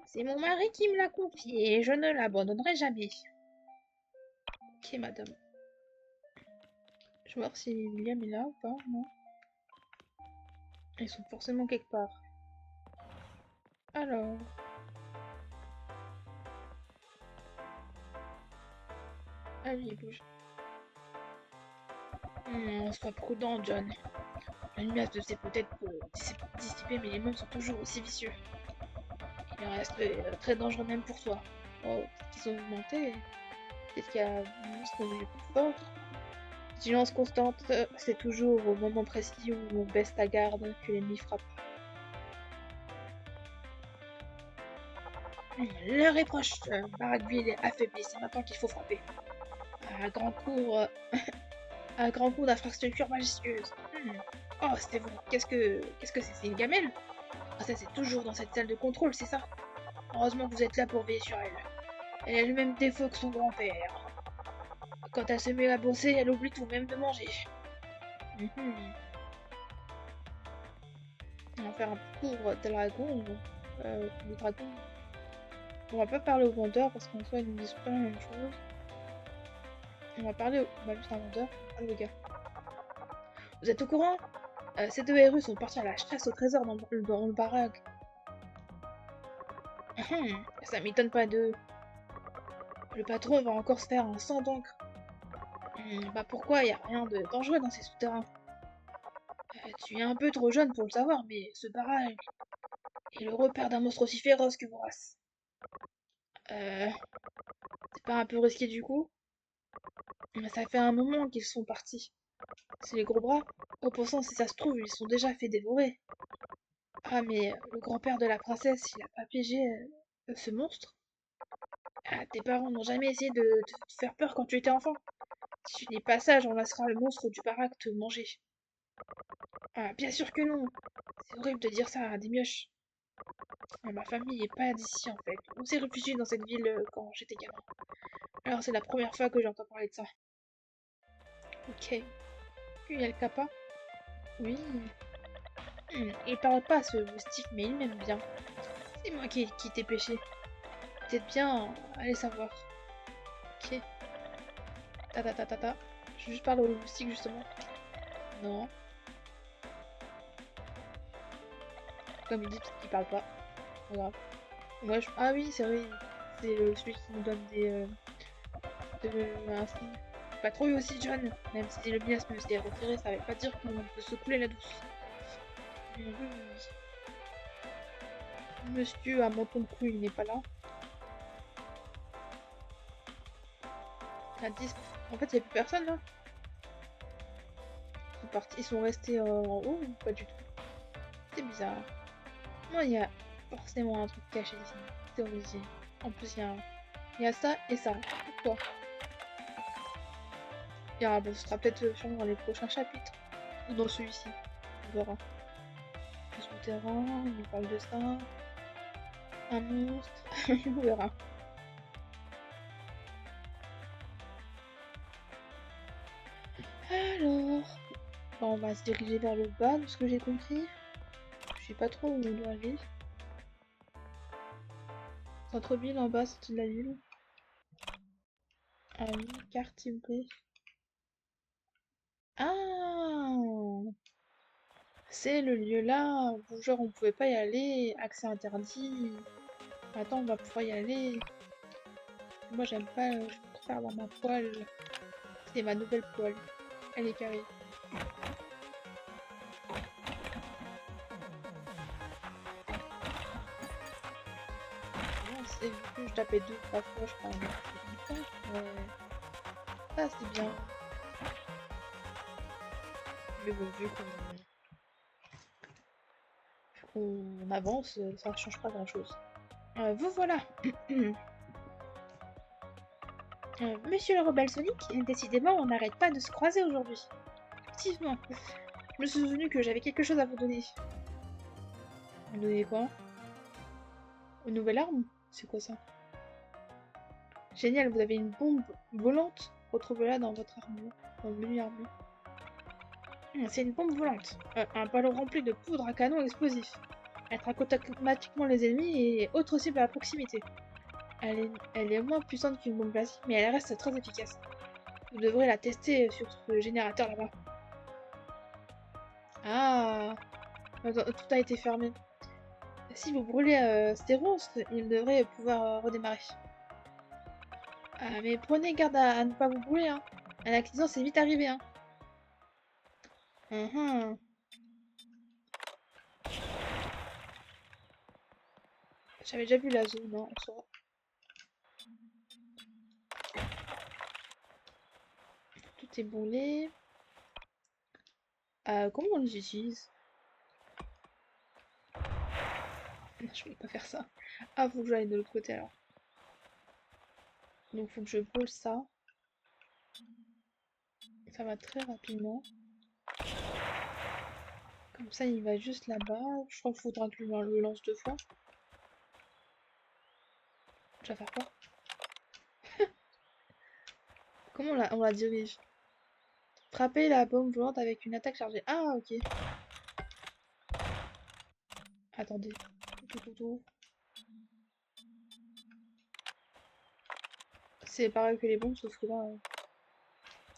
C'est mon mari qui me l'a confiée et je ne l'abandonnerai jamais. Ok, madame. Je vais voir si William est là ou pas, non? Ils sont forcément quelque part. Alors... Ah oui, il bouge. Sois prudent, John. La lumière de ses peut-être dissiper, mais les mômes sont toujours aussi vicieux. Il reste très dangereux même pour toi. Oh, peut-être qu'ils ont augmenté. Peut-être qu'il y a un monstre plus fort. Vigilance constante, c'est toujours au moment précis où on baisse la garde que l'ennemi frappe. L'heure est proche. Barrackville est affaibli, c'est maintenant qu'il faut frapper. À grand cours, à grand coup d'infrastructure majestueuse. Oh, c'était vous. Qu'est-ce que c'est? C'est une gamelle? Ah, ça, c'est toujours dans cette salle de contrôle, c'est ça? Heureusement que vous êtes là pour veiller sur elle. Elle a le même défaut que son grand-père. Quand elle se met à bosser, elle oublie tout, même de manger. Mhm. On va faire un cours dragon. Le dragon. On va pas parler au vendeur parce qu'en soi, ils nous disent pas la même chose. On va parler au... Bah, juste un vendeur. Ah, le gars. Vous êtes au courant? Ces deux héros sont partis à la chasse au trésor dans le baraque. Ça m'étonne pas d'eux. Le patron va encore se faire un sang d'encre. Bah pourquoi? Y a rien de dangereux dans ces souterrains. Tu es un peu trop jeune pour le savoir, mais ce baraque est le repère d'un monstre aussi féroce que vorace. Euh, c'est pas un peu risqué du coup? Ça fait un moment qu'ils sont partis. C'est les gros bras? Au pourcent, si ça se trouve, ils sont déjà fait dévorer. Ah, mais le grand-père de la princesse, il a pas piégé ce monstre? Ah, tes parents n'ont jamais essayé de te faire peur quand tu étais enfant? Si tu n'es pas sage, on laissera le monstre du baraque te manger. Ah, bien sûr que non! C'est horrible de dire ça à des mioches. Ma famille est pas d'ici en fait. On s'est réfugié dans cette ville quand j'étais gamin. Alors c'est la première fois que j'entends parler de ça. Ok. Il y a le kappa? Oui. Il parle pas ce Steve, mais il m'aime bien. C'est moi qui t'ai pêché. Peut-être bien, allez savoir. Ok. Ta ta ta ta ta. Je vais juste parler au moustique justement. Non. Comme il dit, peut-être qu'il parle pas. Pas grave. Moi, ah oui, c'est vrai. C'est celui qui nous donne un signe. Patrouille aussi, John. Même si le miasme s'est retiré, ça veut pas dire qu'on peut se couler la douce. Oui, oui, oui. Monsieur à menton de cou, il n'est pas là. À 10. En fait, il n'y a plus personne là. Ils sont partis, ils sont restés en haut ou pas du tout? C'est bizarre. Moi, il y a forcément un truc caché ici. Théorisé. En plus, il y a ça et ça. Pourquoi? Bon, ce sera peut-être sûrement dans les prochains chapitres. Ou dans celui-ci. On verra. Le souterrain, il nous parle de ça. Un monstre. On verra. Alors, bon, on va se diriger vers le bas, de ce que j'ai compris. Je sais pas trop où on doit aller. Centre-ville en bas, c'est de la ville. Ah oui, carte s'il vous plaît. Ah, c'est le lieu là où genre on pouvait pas y aller, accès interdit. Attends, on va pouvoir y aller. Moi j'aime pas, je préfère avoir ma poêle. C'est ma nouvelle poêle. Elle est carrée. Bon, c'est vu que je tapais 2 3 fois, je crois, en même temps. Ouais. Ça c'est bien. Mais bon, vu qu'on avance, ça change pas grand chose. Vous voilà. Monsieur le rebelle Sonic, décidément on n'arrête pas de se croiser aujourd'hui. Effectivement. Je me suis souvenu que j'avais quelque chose à vous donner. Vous donnez quoi? Une nouvelle arme? C'est quoi ça? Génial, vous avez une bombe volante? Retrouvez-la dans votre armure. Dans le menu armure. C'est une bombe volante. Un ballon rempli de poudre à canon explosif. Elle traque automatiquement les ennemis et autres cibles à proximité. Elle est moins puissante qu'une bombe classique, mais elle reste très efficace. Vous devrez la tester sur ce générateur là-bas. Ah, attends, tout a été fermé. Si vous brûlez Stéros, il devrait pouvoir redémarrer. Ah, mais prenez garde à ne pas vous brûler, hein. Un accident, c'est vite arrivé, hein. Mhm. J'avais déjà vu la zone, hein, en soi. Tout est brûlé. Comment on les utilise? Je peux pas faire ça. Ah, faut que j'aille de l'autre côté alors. Donc faut que je brûle ça. Ça va très rapidement. Comme ça, il va juste là-bas. Je crois qu'il faudra que je le lance 2 fois. Je vais faire quoi? Comment on la dirige? Frapper la bombe volante avec une attaque chargée. Ah, ok. Attendez. Tout. C'est pareil que les bombes, sauf que là...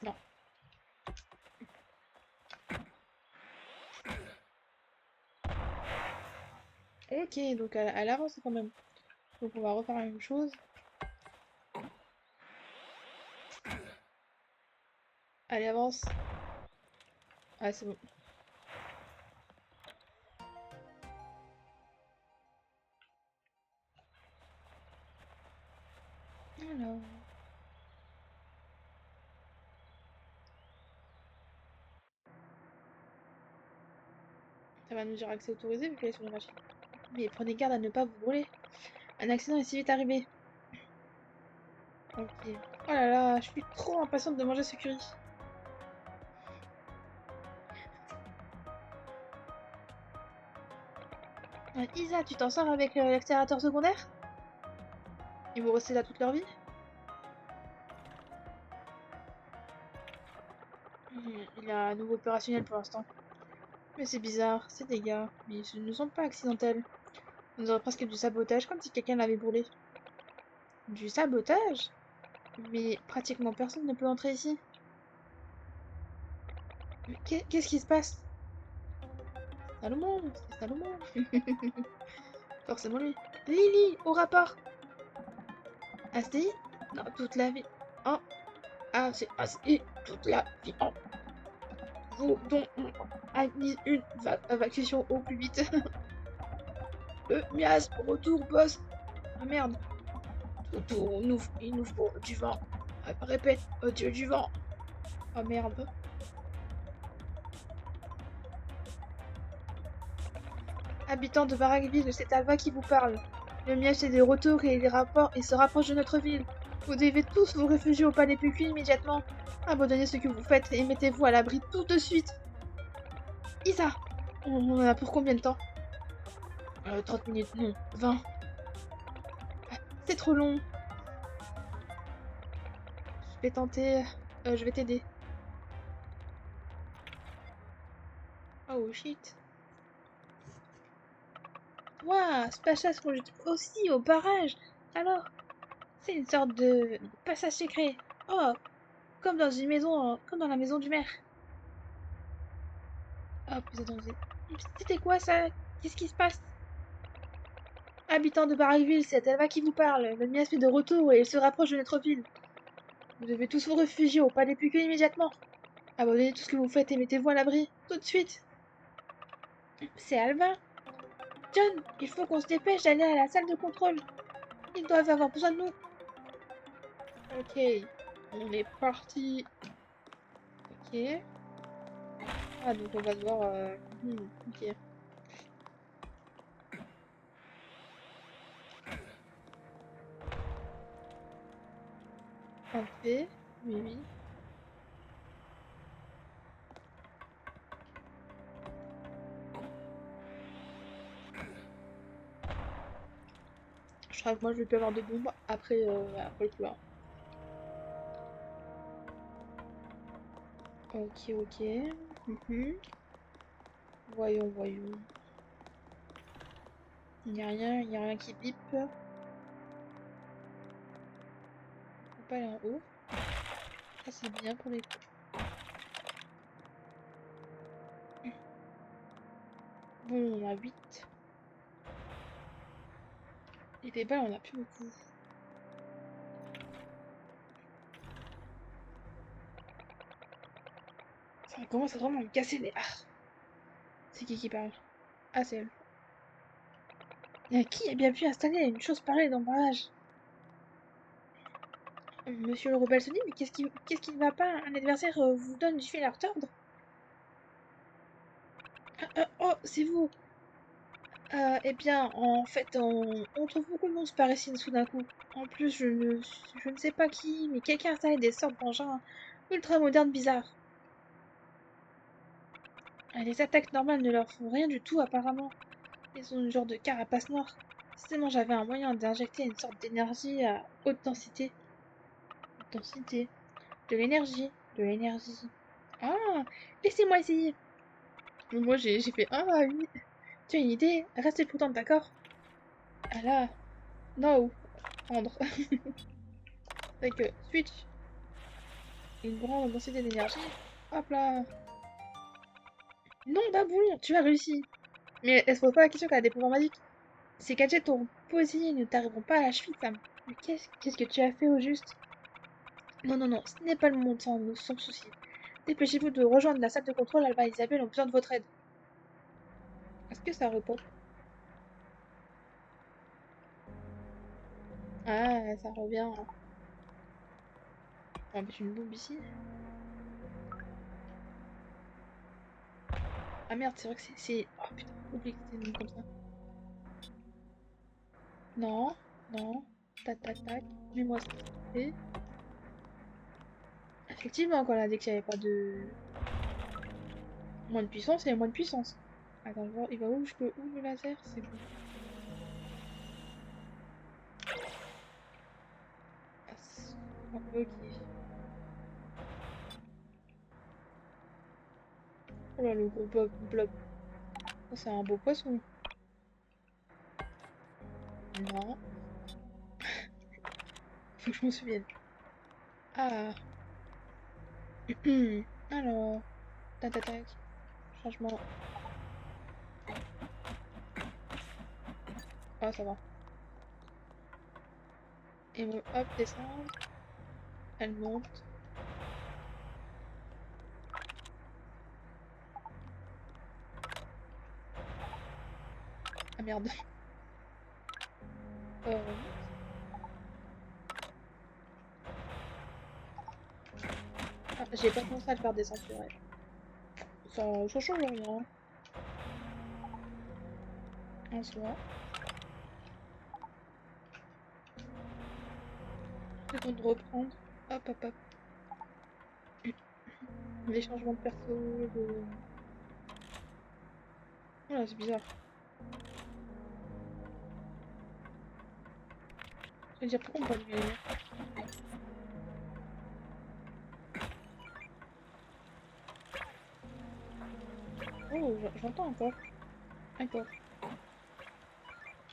Non. Ok, donc elle avance quand même. Donc on va refaire la même chose. Allez, avance. Ah, c'est bon. Alors... Ça va nous dire accès autorisé vu qu'elle est sur la machine. Mais prenez garde à ne pas vous brûler. Un accident est si vite arrivé. Ok. Oh là là, je suis trop impatiente de manger ce curry. Isa, tu t'en sors avec l'accélérateur secondaire? Ils vont rester là toute leur vie? Il est à nouveau opérationnel pour l'instant. Mais c'est bizarre, ces dégâts. Mais ce ne sont pas accidentels. On dirait presque du sabotage, comme si quelqu'un l'avait brûlé. Du sabotage? Mais pratiquement personne ne peut entrer ici. Mais qu'est-ce qui se passe? Salomon, c'est Salomon. Forcément lui. Lily, au rapport. Astéi? Non, toute la vie. Oh, ah, c'est Astéi, toute la vie. Oh, vous dont administre une évacuation au plus vite. Mias, retour, boss. Ah merde. Tout, il nous faut du vent. Répète, Dieu du vent. Oh merde. Habitants de Barakville, c'est Alva qui vous parle. Le miel est de retour et il se rapproche de notre ville. Vous devez tous vous réfugier au palais Puffy immédiatement. Abandonnez ce que vous faites et mettez-vous à l'abri tout de suite. Isa, on en a pour combien de temps? 30 minutes, non, 20. C'est trop long. Je vais tenter. Je vais t'aider. Oh shit. Waouh, ce passage conduit aussi au barrage. Alors, c'est une sorte de passage secret. Oh, comme dans une maison, comme dans la maison du maire. Oh, puis attendez. C'était quoi ça? Qu'est-ce qui se passe? Habitants de Barryville, c'est Alva qui vous parle. Le mien est de retour et il se rapproche de notre ville. Vous devez tous vous réfugier au palais Puquet immédiatement. Abandonnez tout ce que vous faites et mettez-vous à l'abri. Tout de suite. C'est Alva. John, il faut qu'on se dépêche d'aller à la salle de contrôle. Ils doivent avoir besoin de nous. Ok, on est parti. Ok. Ah, donc on va devoir... ok. Enlever. Oui, oui. Je crois que moi je vais plus avoir de bombes après le couloir. Ok, ok. Mhm. Voyons, voyons. Il n'y a rien qui bip. On peut pas aller en haut. Ça c'est bien pour les... Bon, on a 8. Et les balles, on a plus beaucoup. Ça commence à vraiment me casser les... Ah, c'est qui parle? Ah, c'est elle. Qui a bien pu installer une chose pareille dans le barrage? Monsieur le rebelle se dit, mais qu'est-ce qui ne va pas? Un adversaire vous donne du fil à retordre? Oh, c'est vous! Eh bien, en fait, on trouve beaucoup de monstres par ici dessous d'un coup. En plus, je ne sais pas qui, mais quelqu'un a installé des sortes d'engins ultra modernes bizarres. Les attaques normales ne leur font rien du tout, apparemment. Ils ont une genre de carapace noire. Si seulement j'avais un moyen d'injecter une sorte d'énergie à haute densité. Densité. De l'énergie. De l'énergie. Ah! Laissez-moi essayer! Moi, j'ai fait ah oui. Tu as une idée? Restez prudente, d'accord? Ah là. No. Prendre. Fait que, switch. Une grande densité d'énergie. Hop là. Non, Baboulon, tu as réussi. Mais elle se pose pas la question qu'elle a des pouvoirs magiques. Ces gadgets t'auront posé et ne t'arriveront pas à la cheville, Sam. Mais qu'est-ce que tu as fait au juste? Non, non, non, ce n'est pas le moment de s'en soucier. Dépêchez-vous de rejoindre la salle de contrôle, Alba et Isabelle ont besoin de votre aide. Est-ce que ça repop? Ah, ça revient. On va mettre une bombe ici. Ah merde, c'est vrai que c'est... Oh putain, oublie que c'était une bombe comme ça. Non, non. Tac, tac, tac. Mets-moi ce que c'est. Effectivement, quand on a dit qu'il n'y avait pas de... Moins de puissance, il y a moins de puissance. Attends, il va où? Je peux où le laser? C'est bon. Ah, ok. Oh là, le gros blob. Oh, c'est un beau poisson. Non. Faut que je m'en souvienne. Ah. Alors. Tac, tac, tac. Changement. Ah, ça va. Et hop, descendre. Elle monte. Ah merde. Remonte. Ah, j'ai pas pensé à le faire descendre, c'est vrai. Ça change rien. En soi. C'est bon de reprendre. Hop, hop, hop. Les changements de perso, de... Voilà, c'est bizarre. Je veux dire, pourquoi on peut allumer la lumière? Oh, j'entends un coffre. Un coffre.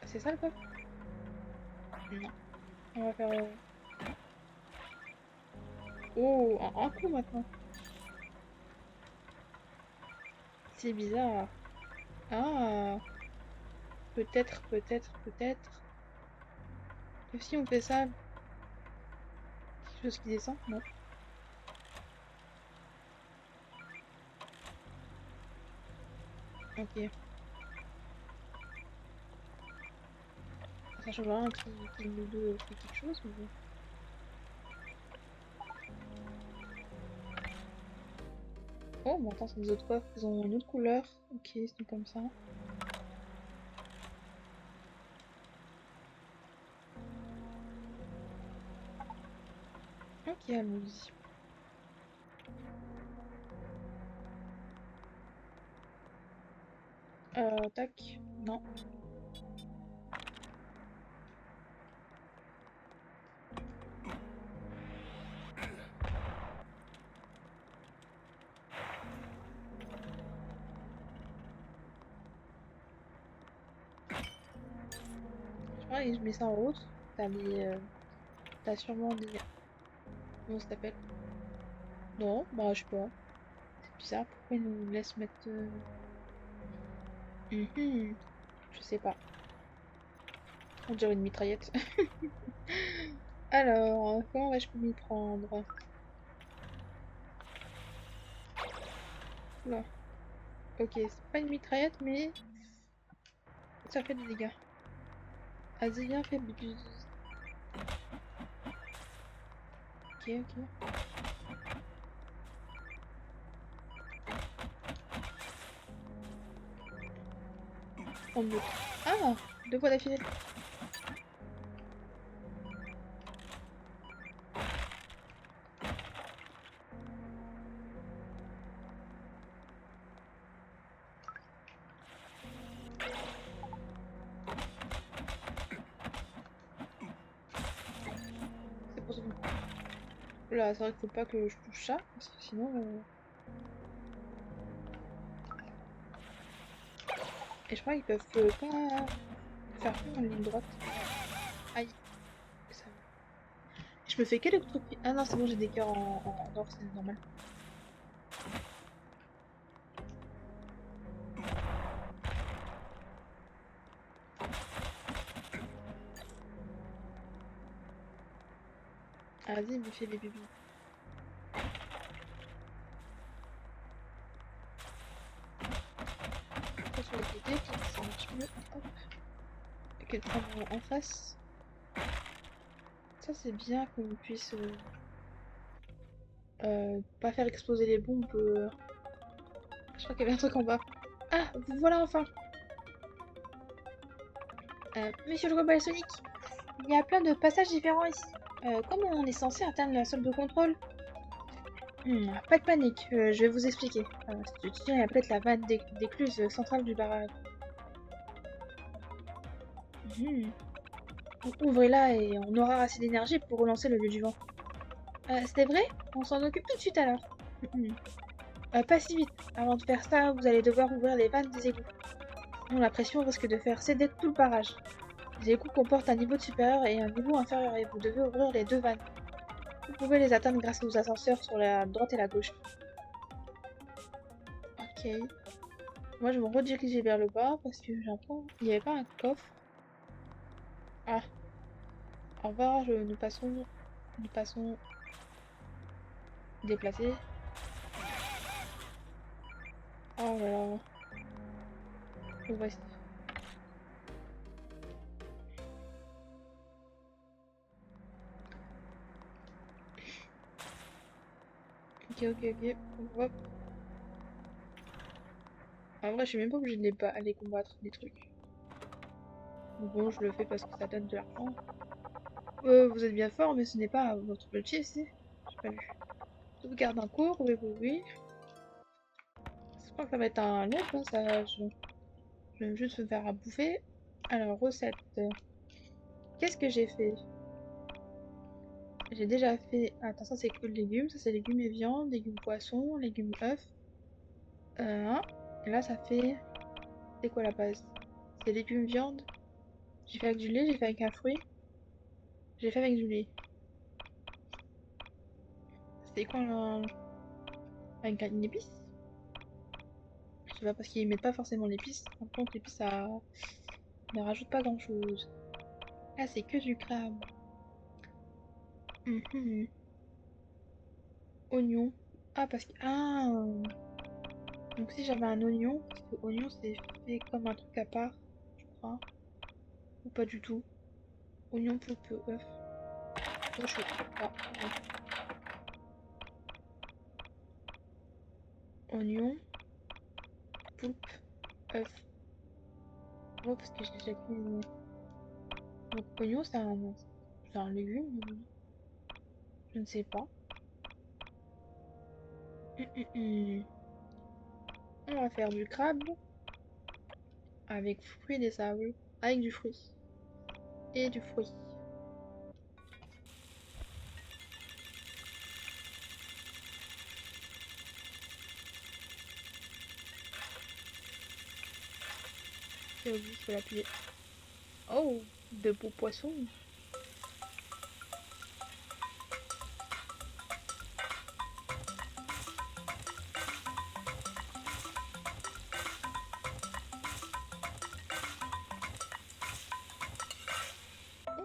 C'est ça le coffre? Non. On va faire... Oh, un coup maintenant. C'est bizarre. Ah, peut-être. Et si on fait ça, quelque chose qui descend? Non. Ok. Ça change rien qui nous deux fait quelque chose, mais bon. Oh, mais attends, c'est des autres coffres. Ils ont une autre couleur. Ok, c'est comme ça. Ok, allons-y. Tac. Non. Je crois que je mets ça en route. T'as les... T'as sûrement des... Comment ça s'appelle? Non, bah je sais pas. C'est bizarre, pourquoi ils nous laissent mettre... Mhm. Je sais pas. On dirait une mitraillette. Alors, comment vais-je m'y prendre? Là. Ok, c'est pas une mitraillette, mais ça fait des dégâts. Vas-y, viens, fais bibus. Ok. En mute. Ah! Deux fois d'affilée. C'est pour ça. Là, c'est vrai qu'il faut pas que je touche ça, parce que sinon... Et je crois qu'ils peuvent pas faire plus en ligne droite. Aïe. Ça... Je me fais qu'électrocuter. Ah non, c'est bon, j'ai des cœurs en or, c'est normal. Ah, vas-y, me fais les bébés. Après, sur le côté, peut-être que ça marche mieux. Hop. Et qu'elle prend en face. Ça, c'est bien qu'on puisse pas faire exploser les bombes. Je crois qu'il y avait un truc en bas. Ah, vous voilà enfin! Monsieur le rebelle Sonic, il y a plein de passages différents ici. Comment on est censé atteindre la salle de contrôle? Pas de panique, je vais vous expliquer. Tu tiens, il y a peut-être la vanne d'écluse centrale du barrage. Hmm. Ouvrez-la et on aura assez d'énergie pour relancer le dieu du vent. C'est vrai? On s'en occupe tout de suite alors. Mhm. Pas si vite. Avant de faire ça, vous allez devoir ouvrir les vannes des égouts. Sinon, la pression risque de faire céder tout le barrage. Les égouts comportent un niveau de supérieur et un niveau inférieur et vous devez ouvrir les deux vannes. Vous pouvez les atteindre grâce aux ascenseurs sur la droite et la gauche. Ok. Moi, je vais me rediriger vers le bas parce que j'ai l'impression qu'il n'y avait pas un coffre. Ah, au revoir, nous passons déplacés. Oh là là, le voici. Ok. Hop. En vrai, je suis même pas obligée de aller combattre des trucs. Bon, je le fais parce que ça donne de l'argent. Vous êtes bien fort, mais ce n'est pas votre métier, c'est? J'ai pas vu. Sauvegarde en cours, oui. Je crois que ça va être un long passage. Je vais juste me faire à bouffer. Alors, recette. Qu'est-ce que j'ai fait? J'ai déjà fait... Attends, ça c'est que légumes. Ça c'est légumes et viande, légumes poissons, légumes œufs. Hein. Et là, ça fait... C'est quoi la base? C'est légumes, viande. J'ai fait avec du lait, j'ai fait avec un fruit. J'ai fait avec du lait. C'est quoi avec une épice? Je sais pas, parce qu'ils mettent pas forcément l'épice. Par contre, l'épice, ça ne rajoute pas grand-chose. Là, c'est que du crabe. Mhm. Oignon. Ah, parce que... Ah! Donc si j'avais un oignon, parce que oignon, c'est fait comme un truc à part, je crois. Ou pas du tout. Oignon, poulpe, œuf. Oh, je sais pas. Oignon, poulpe, œuf. Oh, parce que j'ai déjà cuisiné. Donc oignon, c'est un légume, je ne sais pas. Hum. On va faire du crabe avec fruits des sables, avec du fruit et du fruit. Et au bout, il faut l'appuyer. Oh, de beaux poissons.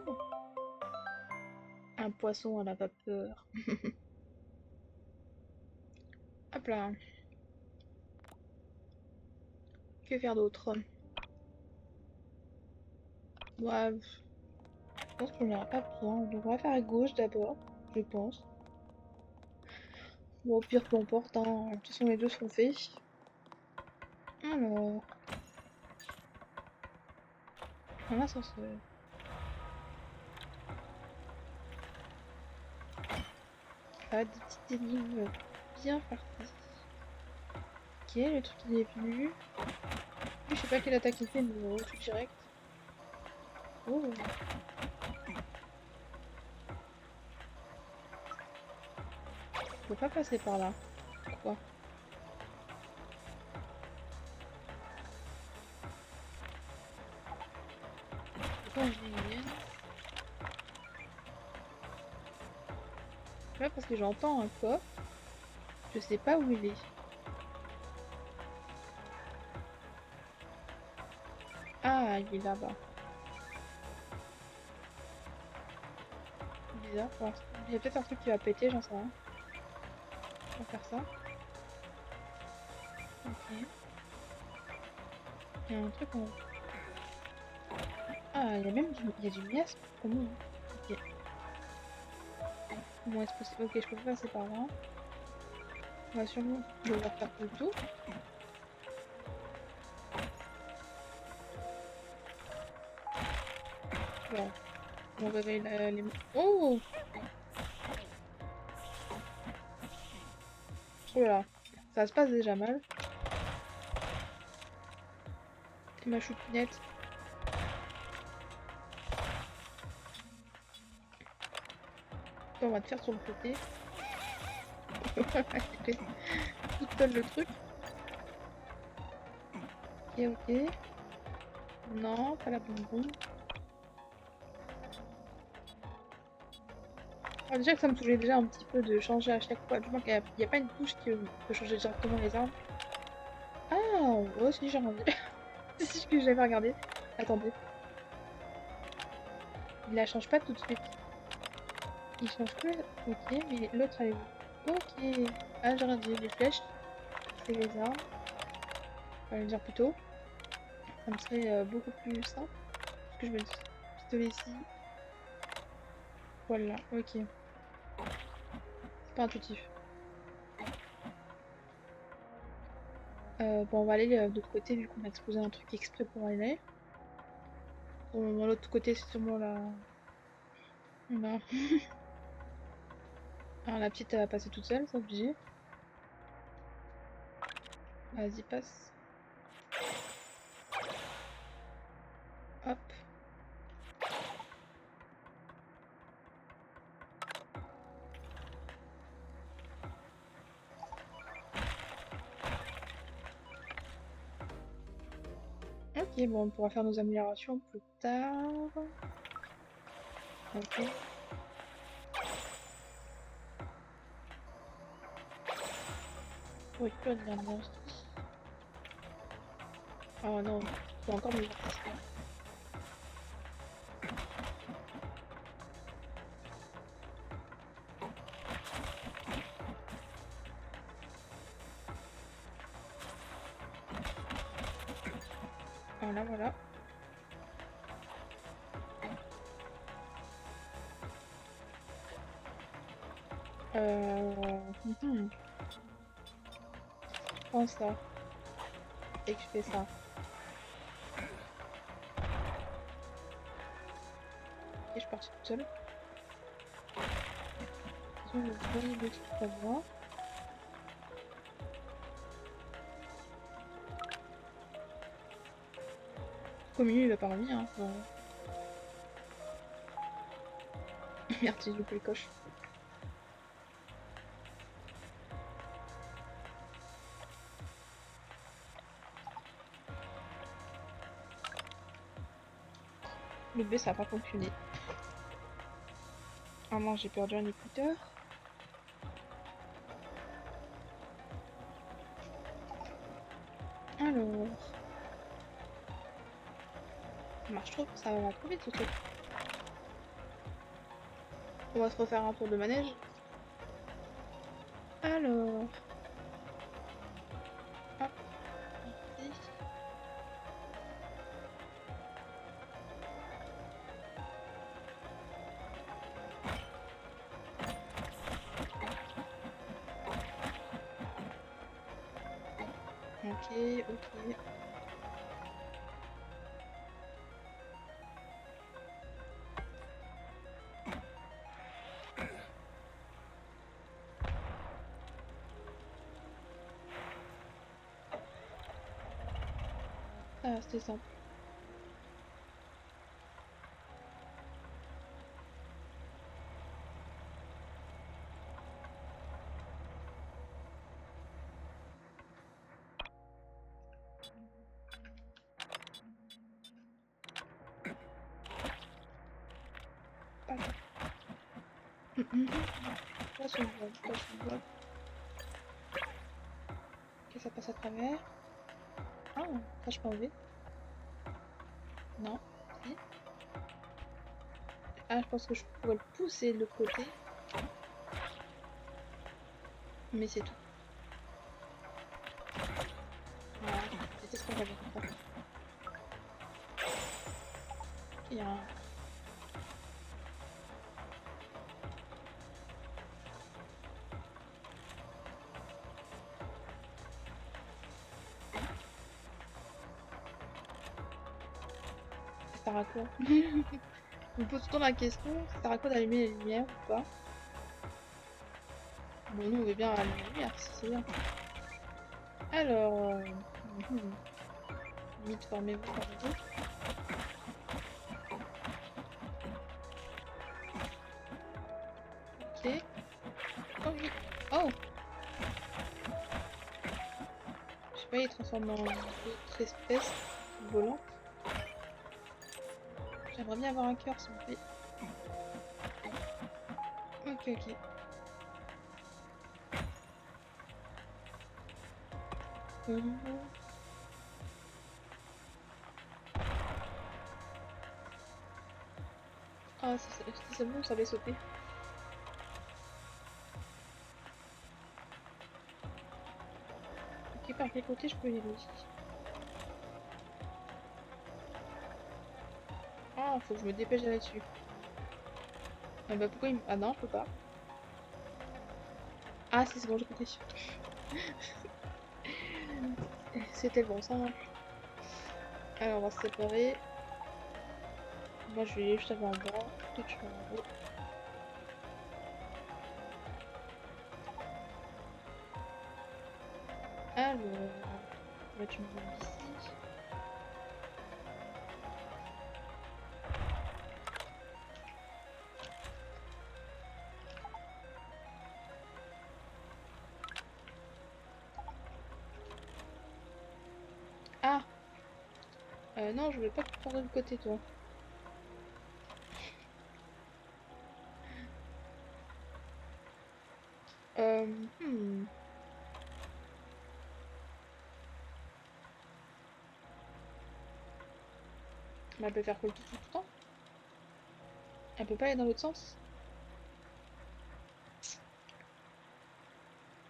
Oh, un poisson à la vapeur. Hop là. Que faire d'autre? Ouais, je pense qu'on n'aura pas besoin. Donc on va faire à gauche d'abord, je pense. Bon, au pire, peu importe, hein. De toute façon, les deux seront faits. Alors, un ascenseur. Ah, des petites énigmes bien parties. Ok, le truc il est venu. Lui, je sais pas quelle attaque il fait, mais tout direct. Oh, je peux pas passer par là. Pourquoi? Pourquoi on vient une mienne? Là, parce que j'entends un coffre. Je sais pas où il est. Ah, il est là-bas. Bizarre pour l'instant. Il y a peut-être un truc qui va péter, j'en sais rien. On va faire ça. Ok. Il y a un truc en haut. Ah, il y a même il y a du miasme. Comment? Ok. Comment est-ce possible? Ok, je peux pas passer par là. On va sûrement devoir faire le tour. Voilà. On réveille les... Oh! Oh là. Ça se passe déjà mal. Ma choupinette. On va te faire sur le côté. Elle fait toute seule le truc. Ok, ok. Non, pas la bonbonne. Alors déjà que ça me saoulait déjà un petit peu de changer à chaque fois. Du moins qu'il n'y a pas une touche qui peut changer directement les armes. Ah, oh si, j'ai regardé. Si, que j'avais regardé. Attendez. Il la change pas tout de suite. Il change que... Ok, mais l'autre, elle est où? Ok. Ah, j'ai regardé les flèches. C'est les armes. On va le dire plus tôt. Ça me serait beaucoup plus simple. Parce que je mets le pistolet ici. Voilà, ok. C'est pas intuitif. Bon, on va aller de l'autre côté vu qu'on a explosé un truc exprès pour aller. Bon, l'autre côté, c'est sûrement la... Voilà. Alors la petite, elle va passer toute seule, c'est obligé. Vas-y, passe. Hop. Ok, bon, on pourra faire nos améliorations plus tard. Ok. Pour récupérer de l'énergie. Oh non, faut encore me faire. Voilà, voilà. Je prends ça et que je fais ça. Ok, je suis partie toute seule. Je vais voler le truc à moi. Au milieu, il va pas revenir. Hein. Non. Merde, j'ai loupé le coche. Le B, ça a pas fonctionné. Ah non, j'ai perdu un écouteur. Alors, ça marche trop, ça va trop vite ce truc. On va se refaire un tour de manège. Alors, hop, ici. Ok, ok. Ah, c'était simple. Pardon. Là, sur le bloc, là, sur le bloc. Ok, ça passe à travers. Ah, ça je peux enlever. Non, si. Ah, je pense que je pourrais le pousser de l'autre côté. Mais c'est tout. Voilà, c'était ce qu'on avait fait. Il y a un... Ça sert à quoi? Je me pose tout le temps la question, ça sert à quoi d'allumer les lumières ou pas? Bon, nous on veut bien allumer les lumières, si c'est bien. Alors... Limite, formez-vous, formez-vous. Ok. Oh oui. Oh! Je sais pas, il transforme en autre espèce volante. J'aimerais bien avoir un cœur, s'il vous plaît. Ok, ok. Ah, c'est bon, ça avait sauté. Ok, par quel côté je peux y aller? Ah, faut que je me dépêche d'aller dessus. Ah bah pourquoi il me... Ah non, je peux pas. Ah si, c'est bon, j'ai compris. C'était le bon simple. Alors, on va se séparer. Moi, je vais juste aller en bas. Toi, tu vas en haut. Alors, on va mettre une bombe ici. Ah, Non, je voulais pas te prendre de côté, toi. Hmm. Mais elle peut faire quoi tout le temps? Elle peut pas aller dans l'autre sens?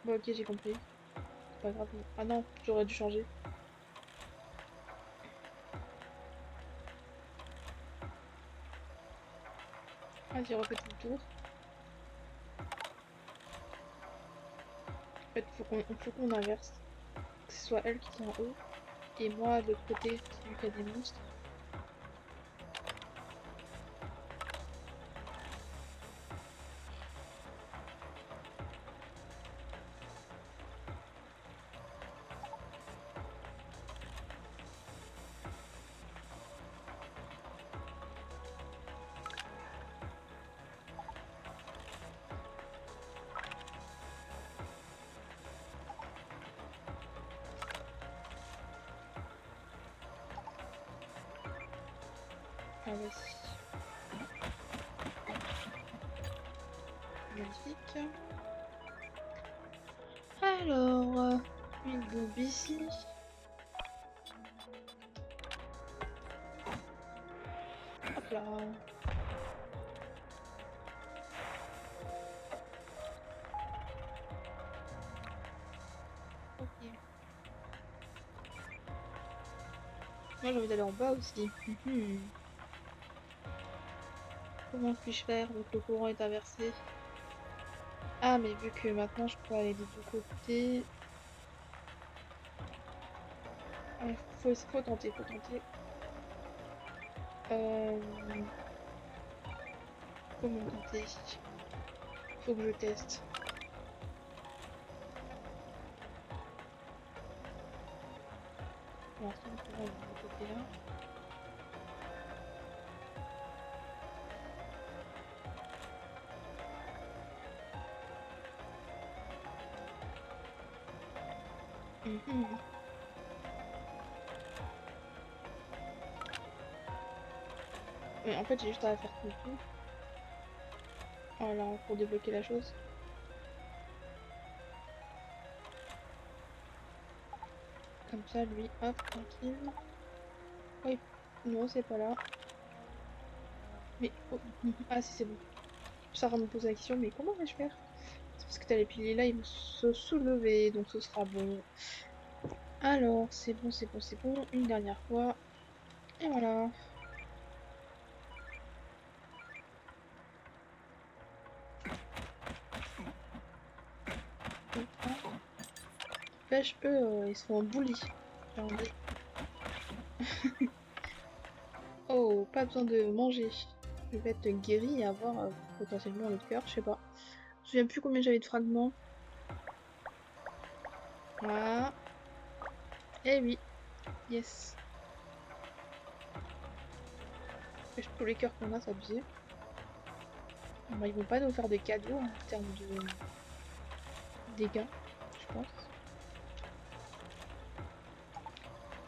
Bon, ok, j'ai compris. C'est pas grave. Ah non, j'aurais dû changer. Vas-y, refais tout le tour. En fait, faut qu'on inverse. Que ce soit elle qui soit en haut. Et moi, de l'autre côté, celui qui a des monstres. Ah, vas-y. Magnifique. Alors, une bombe ici. Hop là. Ok. Moi, j'ai envie d'aller en bas aussi. Mhm. Comment puis-je faire? Donc, le courant est inversé. Ah, mais vu que maintenant, je peux aller des deux côtés. Ouais, faut tenter, faut tenter. Euh, Comment tenter? Faut que je teste. Pour l'instant, le courant est de ce côté-là. Mhm. Mais en fait, j'ai juste à faire tout le tour. Voilà, pour débloquer la chose. Comme ça, lui, hop, tranquille. Oui, non, c'est pas là. Mais, oh, ah si, c'est bon. Ça me pose la question, mais comment vais-je faire? C'est parce que t'as les piliers là, ils vont se soulever, donc ce sera bon. Alors, c'est bon, c'est bon, c'est bon. Une dernière fois. Et voilà. N'empêche, eux, ils sont en bully. Regardez. Oh, pas besoin de manger. Je vais être guéri et avoir potentiellement un autre cœur, je sais pas. Je me souviens plus combien j'avais de fragments. Voilà. Eh oui, yes. N'empêche, tous les cœurs qu'on a, c'est abusé. Bon, ils vont pas nous faire des cadeaux en termes de dégâts, je pense.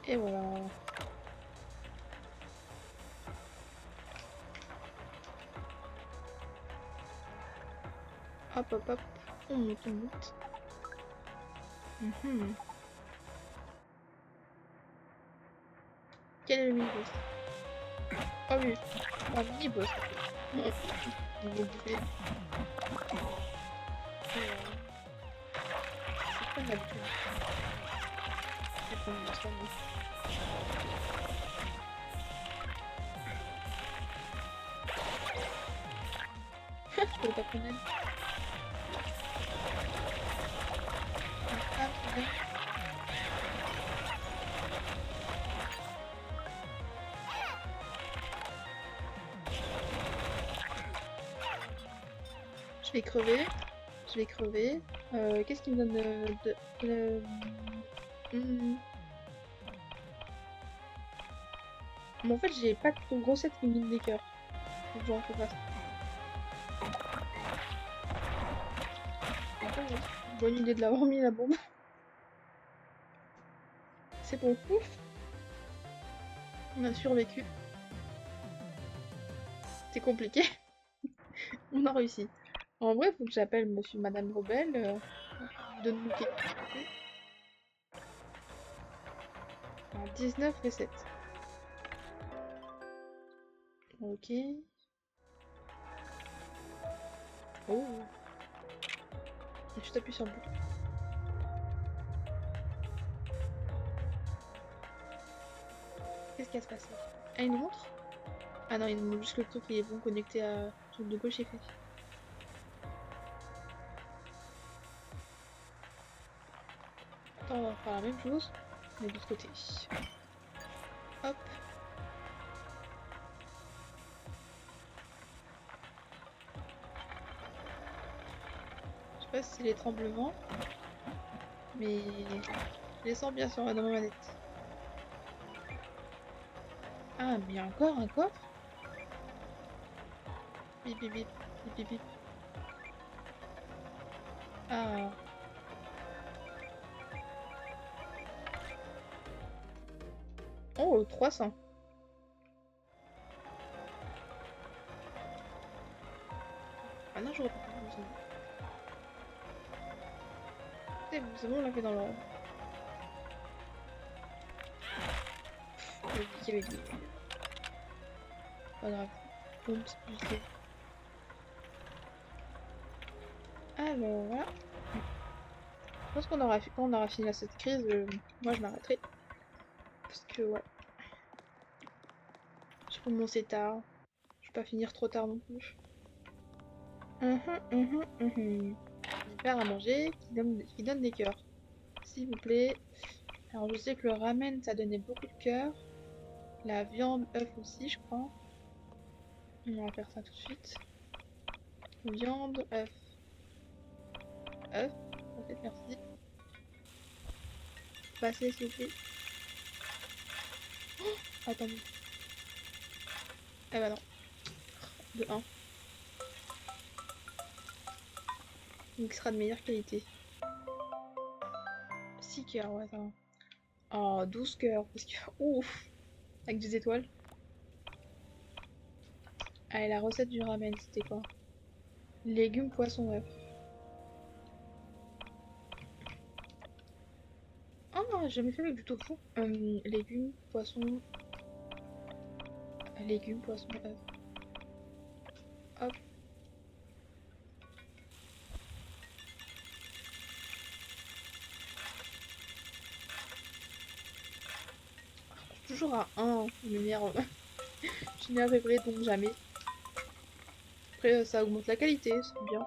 Et voilà. Hop, hop, hop. On monte, on monte. Mhm. Quel est le mini-boss? Ah oui, un mini-boss. Ils vont bouffer. C'est pas mal. Je vais prendre mon soin. Je peux pas prendre elle. Ah, c'est vrai. Je vais crever. Je vais crever. Qu'est-ce qui me donne hmm. Mais en fait, j'ai pas de recette qui me donne des cœurs. Faut que j'en fasse. Bonne idée de l'avoir mis la bombe. C'est bon. Ouf. On a survécu. C'est compliqué. On a réussi. En vrai, faut que j'appelle monsieur et madame Rebelle. Donne-nous quelques idées. Alors, 19 recettes. Ok. Oh. Et je t'appuie sur le bouton. Qu'est-ce qui va se passer? Ah, il nous montre? Ah non, il nous montre juste le truc qui est bon connecté à le truc de gauche et clic. Attends, on va faire la même chose, mais de l'autre côté. Hop. Je sais pas si c'est les tremblements, mais je les sens bien sur dans ma manette. Ah, mais il y a encore un coffre? Bip bip bip, bip bip bip. Ah. Oh, 300. Ah non, j'aurais pas pu vous c'est bon, on l'a fait dans l'ordre. Il y avait des... Pas grave. Pompe spéciale. Alors, voilà. Je pense qu'on aura, quand on aura fini cette crise, moi je m'arrêterai. Parce que, ouais. J'ai commencé tard. Je vais pas finir trop tard non plus. Du pain à manger qui donne des cœurs. S'il vous plaît. Alors, je sais que le ramen, ça donnait beaucoup de cœurs. La viande, œuf aussi, je crois. On va faire ça tout de suite. Viande, œuf. Œuf. Parfait, merci. Passez, s'il vous plaît. Attendez. Eh ben non. De 1. Donc, il sera de meilleure qualité. 6 cœurs, ouais, ça va. Oh, 12 cœurs. Parce que. Ouf! Avec des étoiles. Allez, la recette du ramen, c'était quoi? Légumes, poissons, œufs. Oh, j'ai jamais fait avec du tofu. Légumes, poissons. Légumes, poissons, œufs. Hop. Toujours à 1. Je m'énerve. Je m'énerverai donc jamais. Après, ça augmente la qualité, c'est bien.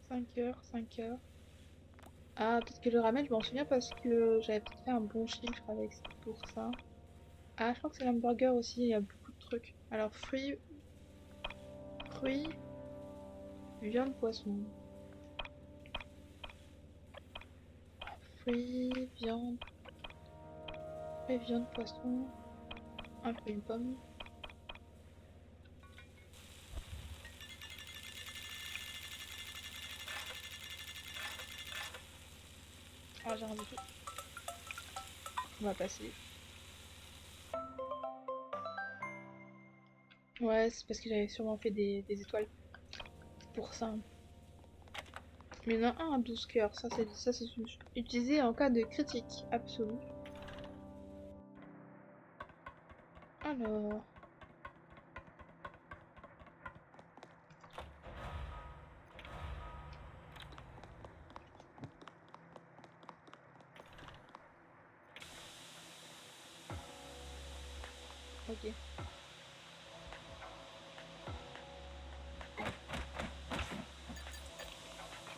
5 heures, 5 heures. Ah, peut-être que le ramen, je m'en souviens parce que j'avais peut-être fait un bon chiffre avec pour ça. Ah, je crois que c'est l'hamburger aussi, il y a beaucoup de trucs. Alors, fruits, viande, poisson. Fruits, viande, poisson. Un peu une pomme. Ah, j'ai rajouté. On va passer. Ouais, c'est parce que j'avais sûrement fait des étoiles. C'est pour ça. Mais il y en a un à 12 cœurs. Ça c'est utilisé en cas de critique absolue. Alors. Ok.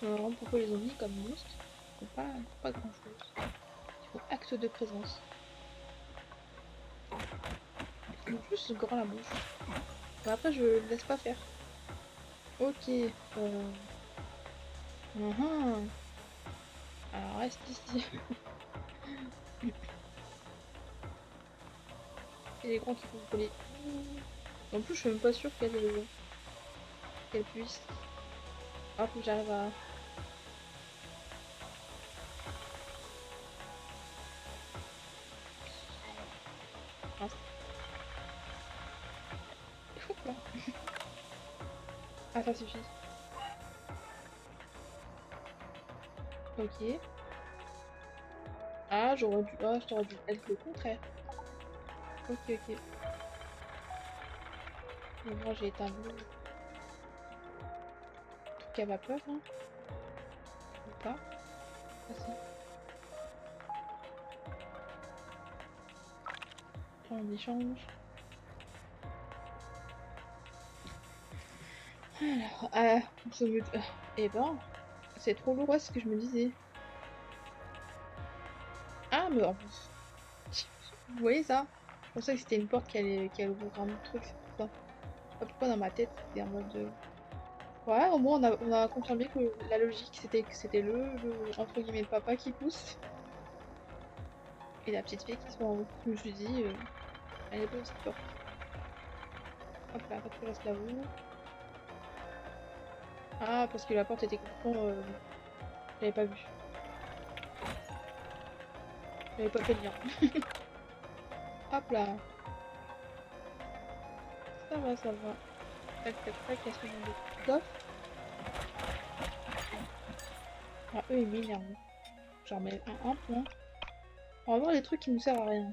Je me demande pourquoi les zombies comme monstres font pas grand chose. Ils font acte de présence. Ils ont juste grand la bouche. Bon, après, je le laisse pas faire. Ok. Mhm. Alors, reste ici. Et les grands qui vont voler. En plus, je suis même pas sûre qu'elle puisse. Ah, faut que j'arrive à. Mince. Oula. Ah, ça suffit. Ok. Ah, j'aurais dû... Ah, j'aurais dû être le contraire. Ok, ok. Mais moi, j'ai éteint le truc à vapeur, hein. Ou pas. Ah, si. On échange. Alors, on se met... Eh ben, c'est trop lourd, ouais, ce que je me disais. Ah, mais en plus... Vous voyez ça? Je pensais que c'était une porte qui allait ouvrir un autre truc, c'est pour ça. Je sais pas pourquoi dans ma tête, c'était en mode... Ouais, au moins on a confirmé que la logique, c'était que c'était entre guillemets, le papa qui pousse et la petite fille qui sont en haut. Je me suis dit, elle est bonne cette porte. Hop là, pas de place là-haut. Ah, parce que la porte était complètement... j'avais pas vu. J'avais pas fait le lien. Hop là, ça va, ça va. Tac, tac, tac, est-ce que j'ai des coffres? Ah, eux, ils m'énervent. J'en mets un point. On va voir les trucs qui nous servent à rien.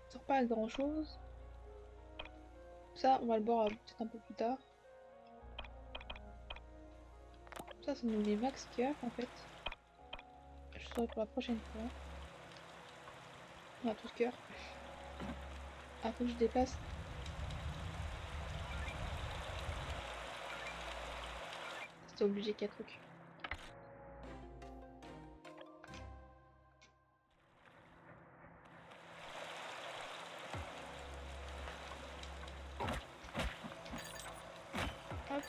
Ça sert pas à grand chose. Ça, on va le boire peut-être un peu plus tard. Ça nous met max cœur en fait. Je saurai pour la prochaine fois. On a tout cœur. Ah, faut que je déplace. C'est obligé qu'il y a truc. Hop.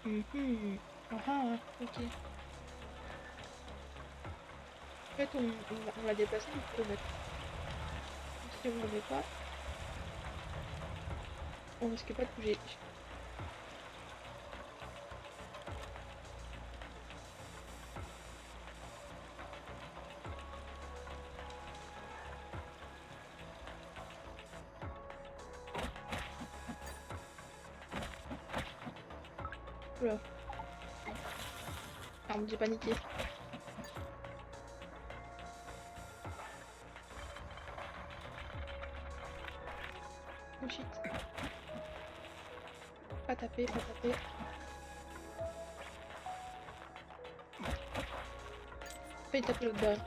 Mhm. Ah ah, ok. En fait, on l'a déplacé, mais faut le mettre. Si on le met pas, on risque pas de bouger. Oula. Ah, j'ai paniqué. Oh shit. Pas taper, pas taper. Fais taper l'autre balle.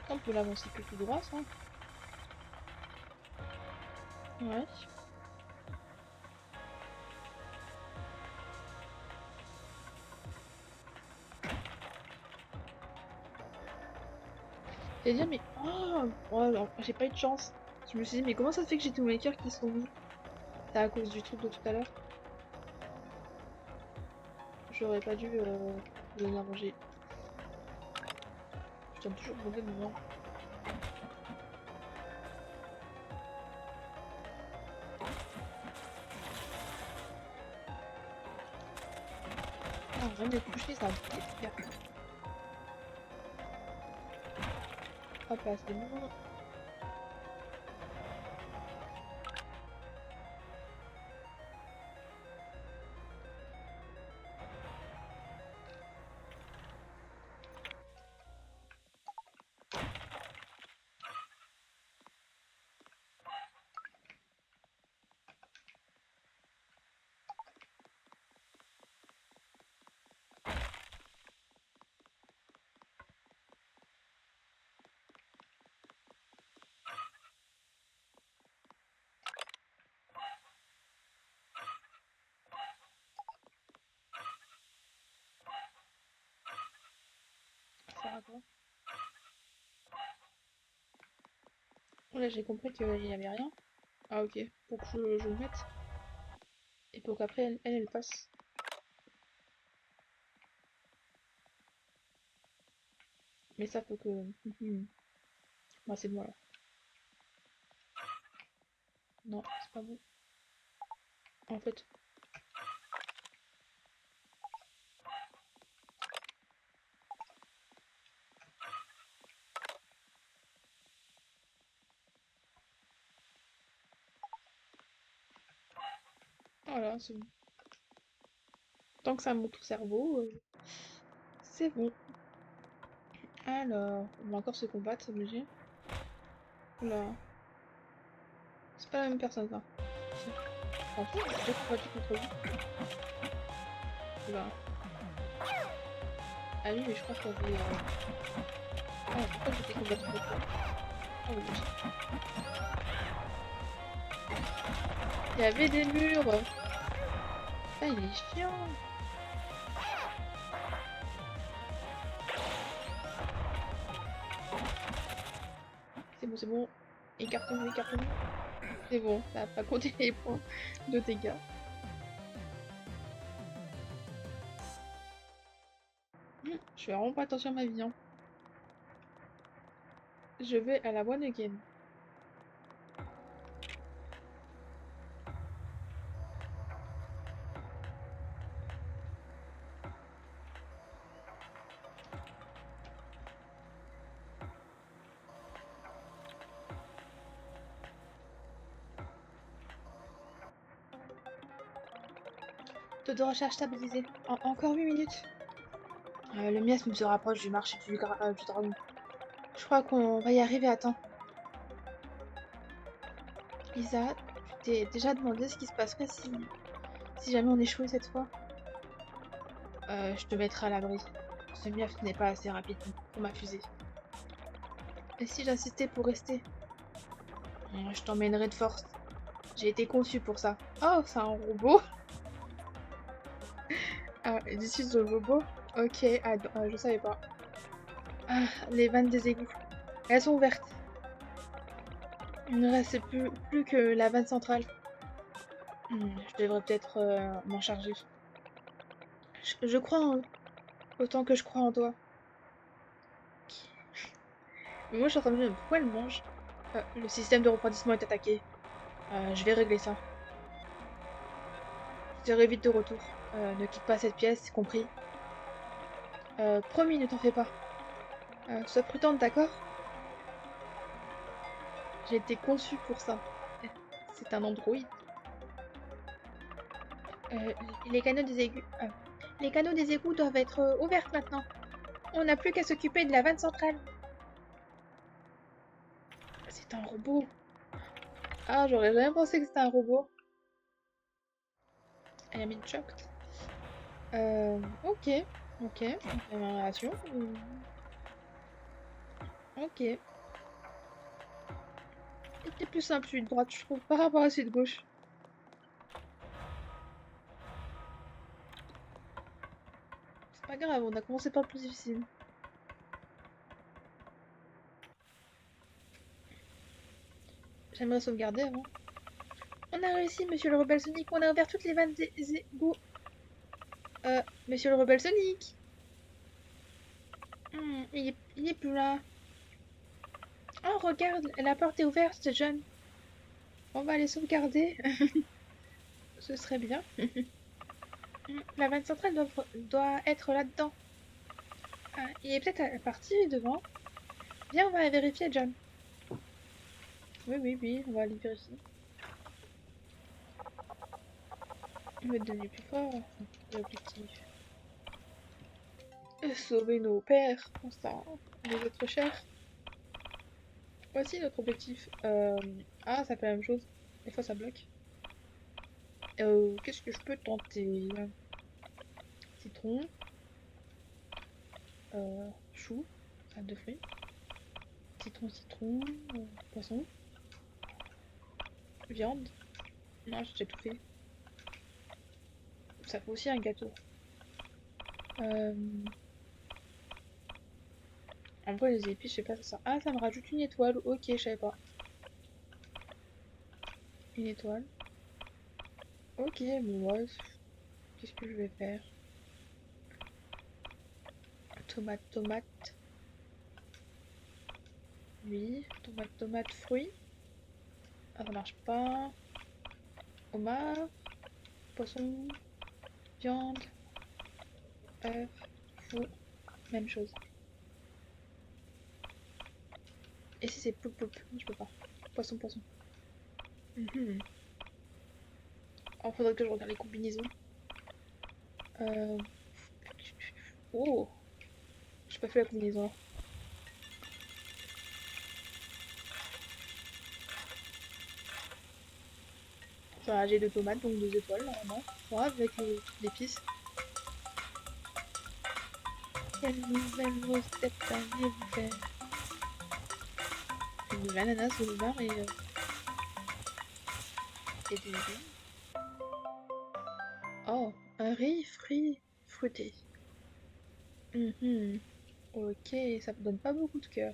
On peut l'avancer que tout droit, ça. Ouais. J'allais dire, mais... Oh, oh non, j'ai pas eu de chance. Je me suis dit, mais comment ça se fait que j'ai tous mes cœurs qui sont mis? C'est à cause du truc de tout à l'heure. J'aurais pas dû donner à manger. Je donne toujours mauvais moment. Ah, rien de coucher, ça va être super. Hop là, c'est bon. Ça sert à quoi? Là, j'ai compris qu'il n'y avait rien. Ah, ok. Pour que je le mette. Et pour qu'après, elle passe. Mais ça faut que... Bah, c'est bon alors. Non, c'est pas bon. En fait... Voilà, c'est bon. Tant que ça monte au cerveau, c'est bon. Alors, on va encore se combattre, c'est obligé. Oula, c'est pas la même personne ça. En fait, j'ai déjà combattu contre lui. Oula. Ah oui, mais je crois qu'il y avait... Ah, pourquoi j'étais combattu contre lui? Ah oui, il y avait des murs. Ah, il est chiant. C'est bon, c'est bon. Écartons-nous, écartons-nous. C'est bon, ça a pas compté les points de dégâts. Je fais vraiment pas attention à ma vie, hein. Je vais à la one again. Taux de recharge stabilisé. Encore 8 minutes. Le miasme se rapproche du marché du dragon. Je crois qu'on va y arriver à temps. Lisa, tu t'es déjà demandé ce qui se passerait si jamais on échouait cette fois? Je te mettrai à l'abri. Ce miasme n'est pas assez rapide pour ma fusée. Et si j'insistais pour rester? Je t'emmènerai de force. J'ai été conçue pour ça. Oh, c'est un robot? Ah, this is a robot? Ok, je savais pas. Ah, les vannes des égouts. Elles sont ouvertes. Il ne reste plus que la vanne centrale. Je devrais peut-être m'en charger. Je crois en eux, autant que je crois en toi. Mais moi, je suis en train de me dire, pourquoi elle mange? Le système de refroidissement est attaqué. Je vais régler ça. Je serai vite de retour. Ne quitte pas cette pièce, compris? Promis, ne t'en fais pas. Sois prudente, d'accord? J'ai été conçue pour ça. C'est un androïde. Euh, les canaux des égouts... les canaux des égouts doivent être ouverts maintenant. On n'a plus qu'à s'occuper de la vanne centrale. C'est un robot. Ah, j'aurais jamais pensé que c'était un robot. I am in shocked. Ok. Ok. Amélioration. Ok. C'était plus simple celui de droite, je trouve, par rapport à celui de gauche. C'est pas grave, on a commencé par le plus difficile. J'aimerais sauvegarder avant. On a réussi, monsieur le rebelle Sonic. On a ouvert toutes les vannes des égouts. Monsieur le rebelle Sonic. Il est plus là. Oh, regarde, la porte est ouverte, John. On va aller sauvegarder. Ce serait bien. La vanne centrale doit être là-dedans. Ah, il est peut-être à la partie devant. Viens, on va vérifier, John. Oui, oui, oui, on va aller vérifier. On va être devenu plus fort. L'objectif. Sauver nos pères, enfin, nos autres chers. Voici notre objectif. Ah, ça fait la même chose. Des fois, ça bloque. Qu'est-ce que je peux tenter? Citron. Chou. Salade de fruits. Citron, citron. Poisson. Viande. Non, j'ai déjà tout fait. Ça fait aussi un gâteau. Euh... En vrai, les épices, je sais pas ça. Ah, ça me rajoute une étoile. Ok, je savais pas. Une étoile. Ok, bon, ouais. Qu'est-ce que je vais faire? Tomate, tomate. Oui. Tomate, tomate, fruits. Ah, ça marche pas. Homard, poisson, viande, œuf, four. Même chose. Et si c'est poup poup? Je peux pas. Poisson, poisson. Mhm. Oh, faudrait que je regarde les combinaisons. Euh... Oh, j'ai pas fait la combinaison. Enfin, j'ai deux tomates, donc 2 étoiles, normalement. Ouais, avec l'épice. Quelle nouvelle recette allez-vous faire? De l'ananas, de l'homard et des légumes. Oh, un riz frit fruité. Mhm. Ok, ça donne pas beaucoup de cœur.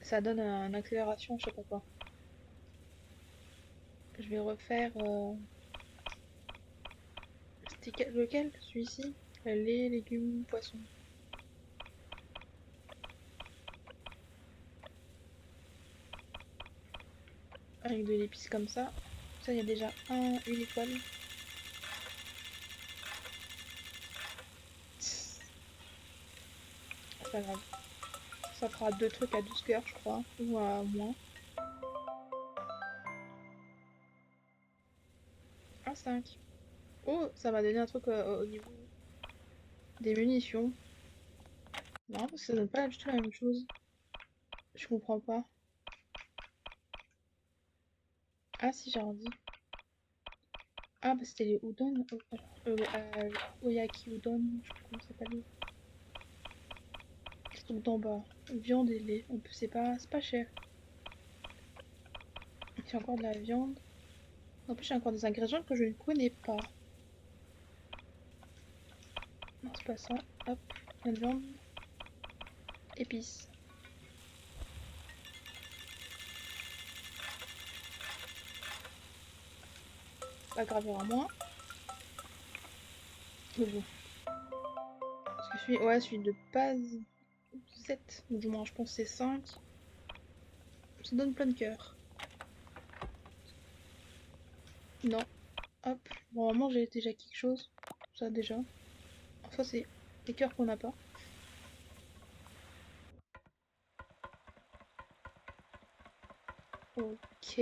Ça donne une accélération, je sais pas quoi. Je vais refaire... C'était lequel? Celui-ci? Lait, légumes, poissons. Avec de l'épice comme ça. Ça, il y a déjà une étoile. C'est pas grave. Ça fera 2 trucs à 12 cœurs, je crois. Ou à moins. Un 5. Oh, ça m'a donné un truc au niveau des munitions. Non, parce que ça donne pas du tout la même chose. Je comprends pas. Ah si, j'ai rendu. Ah bah c'était les udon. Oyaki udon, je sais pas comment ça s'appelle. Le truc d'en bas. Viande et lait. En plus c'est pas cher. J'ai encore de la viande. En plus j'ai encore des ingrédients que je ne connais pas. Non, c'est pas ça. Hop, la viande. Épices. Pas grave, il y aura moins. Mais bon. Parce que celui de base 7. Ou du moins je pense que c'est 5. Ça donne plein de cœur. Non. Hop. Normalement j'ai déjà quelque chose. Ça déjà. Enfin c'est les cœurs qu'on n'a pas. Ok.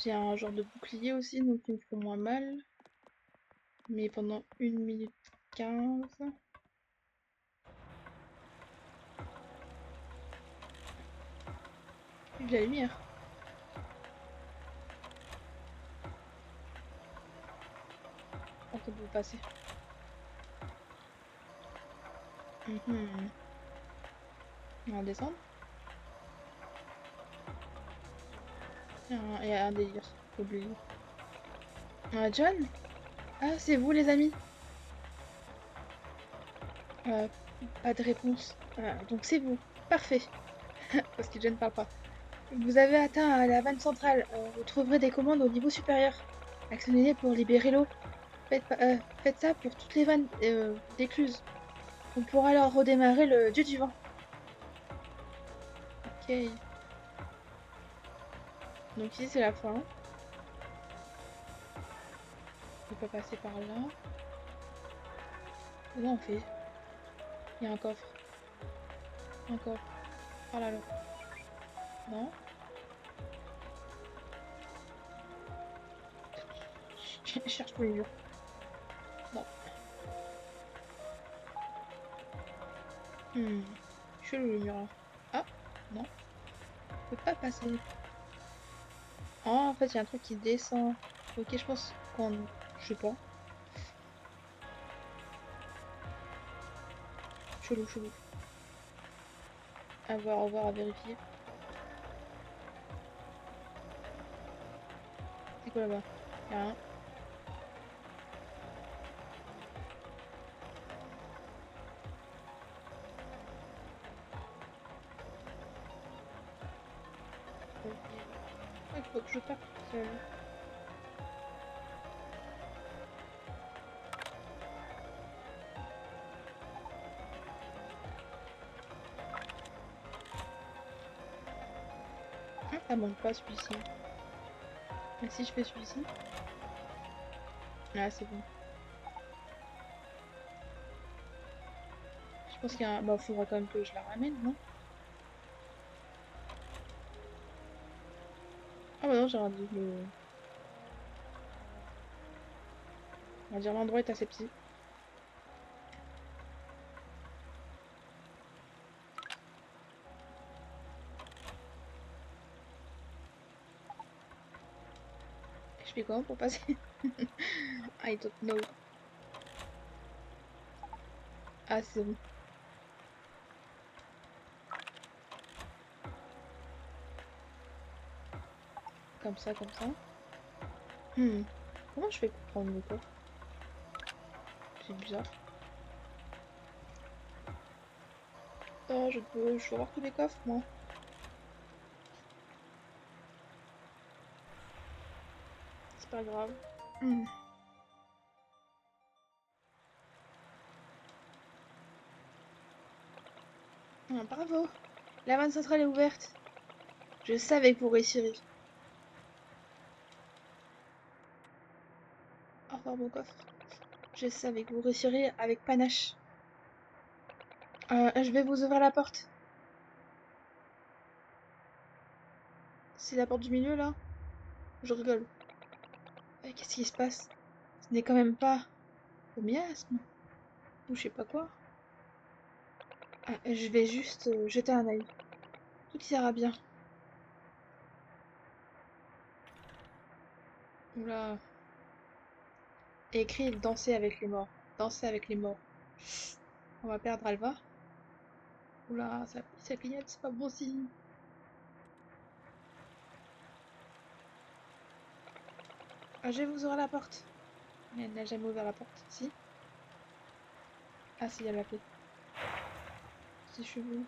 J'ai un genre de bouclier aussi, donc ils me font moins mal. Mais pendant 1 minute 15. Vive la lumière. Oh, ça peut passer. Mhm. On va descendre. Il y a un délire. Faut oublier. Ah, John? Ah, c'est vous les amis? Euh, Pas de réponse. Donc c'est vous. Parfait. Parce que John parle pas. Vous avez atteint la vanne centrale. Vous trouverez des commandes au niveau supérieur. Actionnez-les pour libérer l'eau. Faites ça pour toutes les vannes d'écluses. On pourra alors redémarrer le dieu du vent. Ok. Donc ici c'est la fin. On peut passer par là. Comment on fait? Il y a un coffre. Un coffre. Oh là là. Non? Je cherche pour les murs. Non. Hmm. Chelou le mur là. Ah! Non. Je peux pas passer. Oh, en fait, il y a un truc qui descend. Ok, je pense qu'on... Je sais pas. Chelou, chelou. À voir, à vérifier. C'est quoi là-bas? Y'a rien. Ok. Ah, il faut que je parte toute seule. Ah, ça monte pas celui-ci. Et si je fais celui-ci? Ah, c'est bon. Je pense qu'il y a un... Bah, faudra quand même que je la ramène, non? Ah bah non, j'ai raté le... On va dire l'endroit est assez petit. Je fais comment pour passer? I don't know. Ah, c'est bon. Comme ça, comme ça. Comment je fais pour prendre le coffre? C'est bizarre. Oh, je veux voir tous les coffres, moi. C'est pas grave. Hmm. Ah, bravo! La vanne centrale est ouverte. Je savais que vous réussiriez. Au revoir, mon coffre. Je savais que vous réussiriez avec panache. Je vais vous ouvrir la porte. C'est la porte du milieu, là? Je rigole. Qu'est-ce qui se passe? Ce n'est quand même pas au miasme? Ou je sais pas quoi. Ah, je vais juste jeter un œil. Tout ira bien. Oula. Écrit danser avec les morts. Danser avec les morts. On va perdre Alva. Oula, ça clignote, c'est pas bon signe. Ah, je vais vous ouvrir la porte. Mais elle n'a jamais ouvert la porte. Si? Ah si, elle l'a fait. C'est chelou.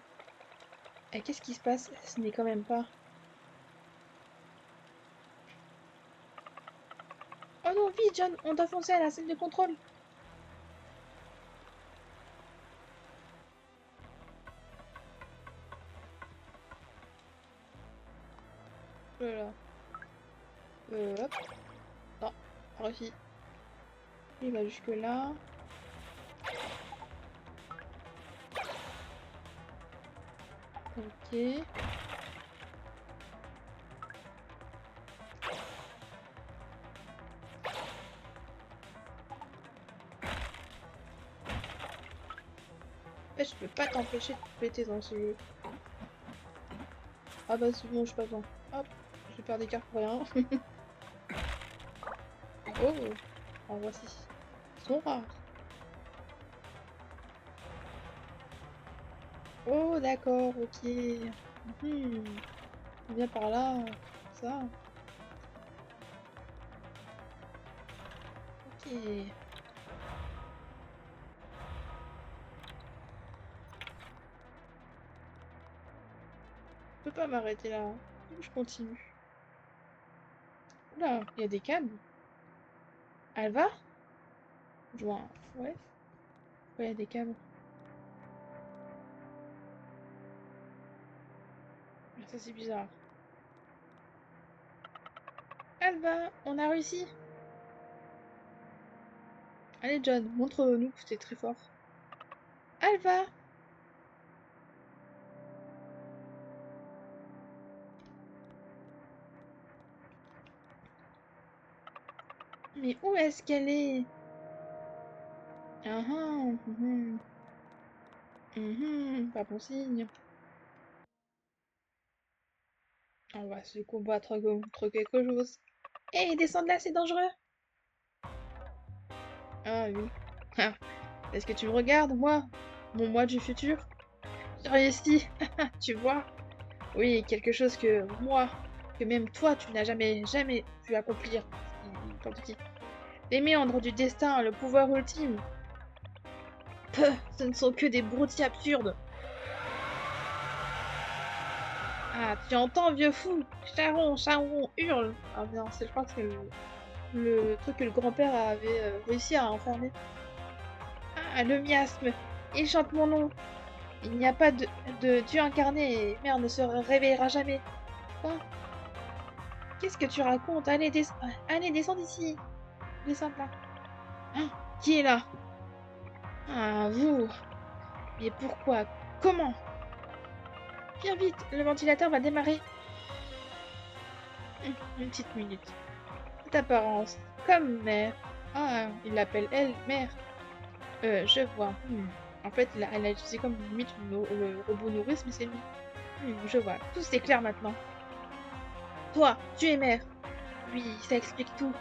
Et qu'est-ce qui se passe? Ce n'est quand même pas... Oh non, vite, John, on doit foncer à la salle de contrôle. Voilà. Hop. Non, pas réussi. Il va jusque là. Ok. En fait, je peux pas t'empêcher de péter dans ce jeu. Ah bah c'est bon, je suis pas besoin. Hop, je vais faire des cartes pour rien. Oh, en voici. Ils sont rares. Oh, d'accord, ok. On vient par là. Ça. Ok. Je peux pas m'arrêter là. Je continue. Oula, il y a des câbles. Elle va? Je vois Ouais. Ouais, il y a des câbles. Ah, ça, c'est bizarre. Elle va, on a réussi. Allez, John, montre-nous que t'es très fort. Elle va. Mais où est-ce qu'elle est? Ah ah, pas bon signe. On va se combattre contre quelque chose. Hé, descends de là, c'est dangereux. Ah oui. Ah, est-ce que tu me regardes, moi? Mon moi du futur? J'ai réussi, tu vois? Oui, quelque chose que moi, que même toi, tu n'as jamais pu accomplir. Il parle de qui? Les méandres du destin, le pouvoir ultime. Peuh, ce ne sont que des broutilles absurdes. Ah, tu entends, vieux fou? Charon, Charon, hurle. Ah non, je crois que c'est le truc que le grand-père avait réussi à enfermer. Ah, le miasme. Il chante mon nom. Il n'y a pas de Dieu incarné et mère ne se réveillera jamais. Quoi? Qu'est-ce que tu racontes? Allez, allez, descends d'ici. Descends là. Hein? Qui est là? Ah, vous. Mais pourquoi? Comment? Viens vite, le ventilateur va démarrer. Une petite minute. Cette apparence, comme mère. Ah, il l'appelle elle, mère. Je vois. En fait, elle a utilisé comme limite le robot nourrice, mais c'est lui. Je vois. Tout c'est clair maintenant. Toi, tu es mère. Oui, ça explique tout.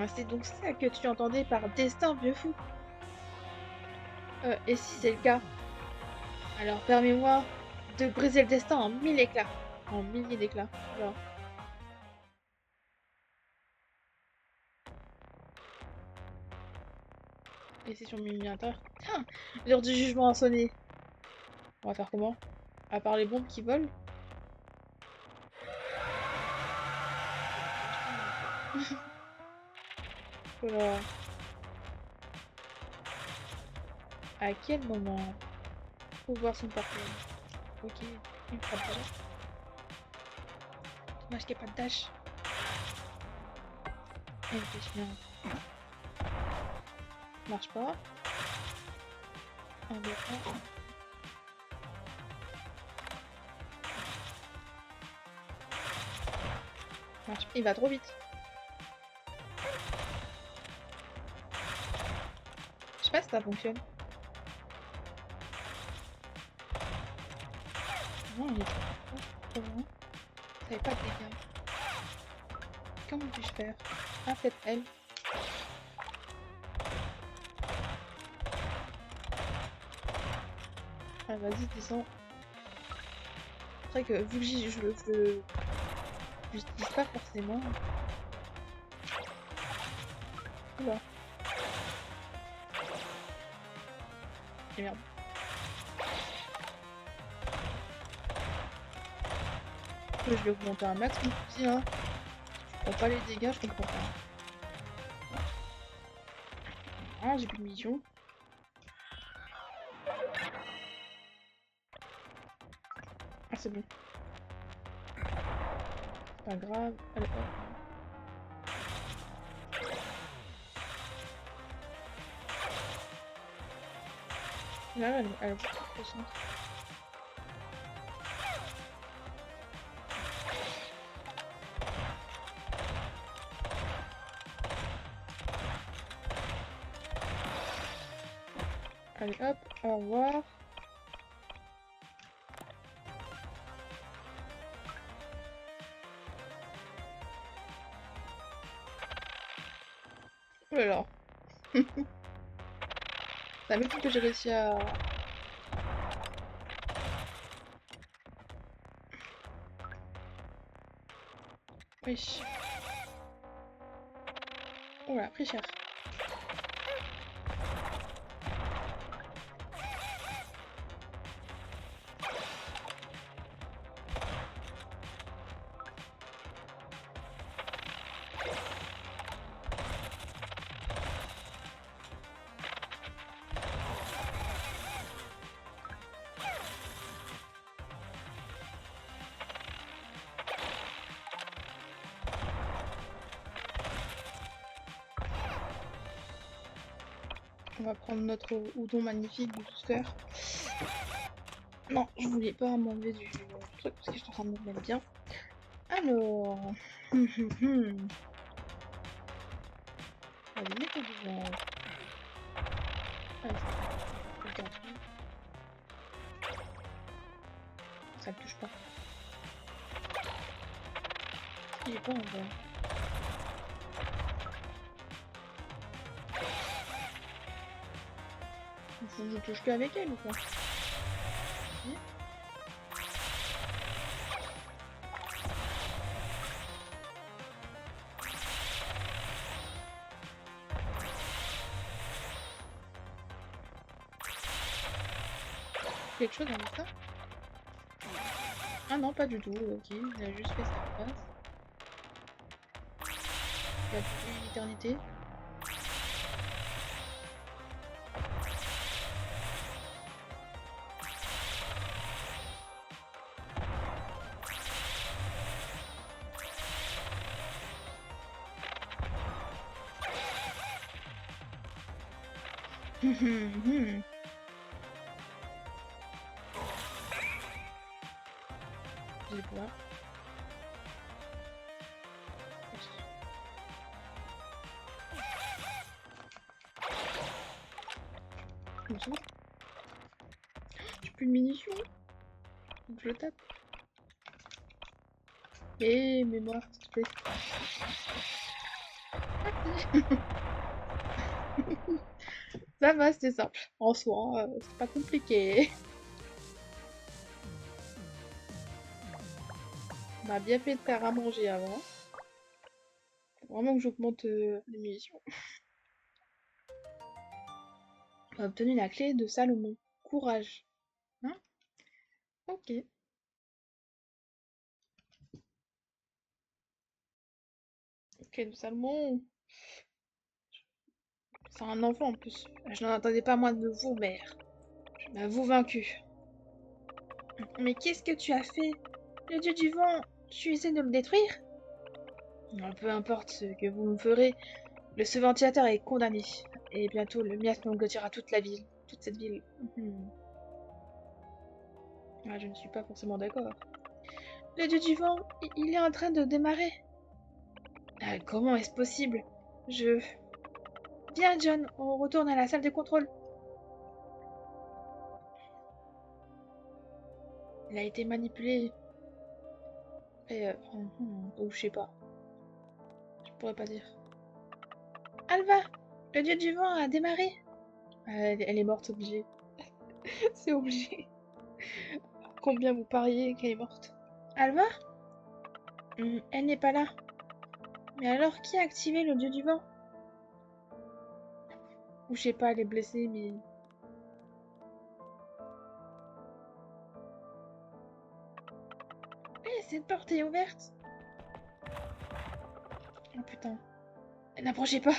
C'est donc ça que tu entendais par destin, vieux fou. Et si c'est le cas, alors permets-moi de briser le destin en mille éclats. En milliers d'éclats. Alors. Et c'est sur Miniateur. Ah, l'heure du jugement a sonné. On va faire comment? À part les bombes qui volent? Alors, à quel moment? Faut voir son portable. Ok, une frappe déjà. Dommage qu'il n'y ait pas de dash. Et bien. Marche pas. 1, 2, 1. Marche. Il va trop vite. Je sais pas si ça fonctionne. Non, il est trop loin. Ça avait pas de dégâts. Comment puis-je faire? Ah, peut-être elle. Ah, vas-y, descends. C'est vrai que vu que je l'utilise pas forcément. Oula. Et merde. Je vais augmenter un max, mon petit, hein. Je prends pas les dégâts, je comprends pas. Ah, j'ai plus de mission. Ah, c'est bon. Pas grave. Allez, hop. Là, elle est beaucoup trop puissante. Allez, hop, au revoir. Oh là là. Ça m'étonne que j'ai réussi à... Wesh. Oh là, pris cher. On va prendre notre houdon magnifique du booster. Non, je voulais pas m'enlever du truc parce que je suis en train de me mettre bien. Alors... Allez, mets-toi devant. Allez, regarde. Ça ne touche pas. Il est pas en vrai. Faut que je touche qu'avec elle ou quoi? Si. Quelque chose avec ça? Ah non, pas du tout. Ok, il a juste fait sa phrase. Il a toute une éternité. J'ai peur. Comme ça. J'ai plus de munitions. Faut que je le tape. Mais moi, s'il te plaît. Ça va, c'était simple. En soi, c'est pas compliqué. On m'a bien fait de faire à manger avant. Faut vraiment que j'augmente les munitions. On a obtenu la clé de Salomon. Courage. Hein? Ok. Clé de Salomon. C'est un enfant en plus. Je n'en attendais pas moins de vous, mère. Je m'avoue vaincu. Mais qu'est-ce que tu as fait? Le dieu du vent, tu essaies de le détruire? Peu importe ce que vous me ferez, le ventilateur est condamné. Et bientôt, le miasme engloutira toute la ville. Toute cette ville. Mhm. Ah, je ne suis pas forcément d'accord. Le dieu du vent, il est en train de démarrer. Ah, comment est-ce possible? Je... Viens, John, on retourne à la salle de contrôle. Il a été manipulé. Et, ou je sais pas. Je pourrais pas dire. Alva, le dieu du vent a démarré. Elle est morte, obligée. C'est obligé. Combien vous pariez qu'elle est morte? Alva? Elle n'est pas là. Mais alors, qui a activé le dieu du vent? Ou je sais pas, elle est blessée, mais... Eh, cette porte est ouverte! Oh putain. N'approchez pas!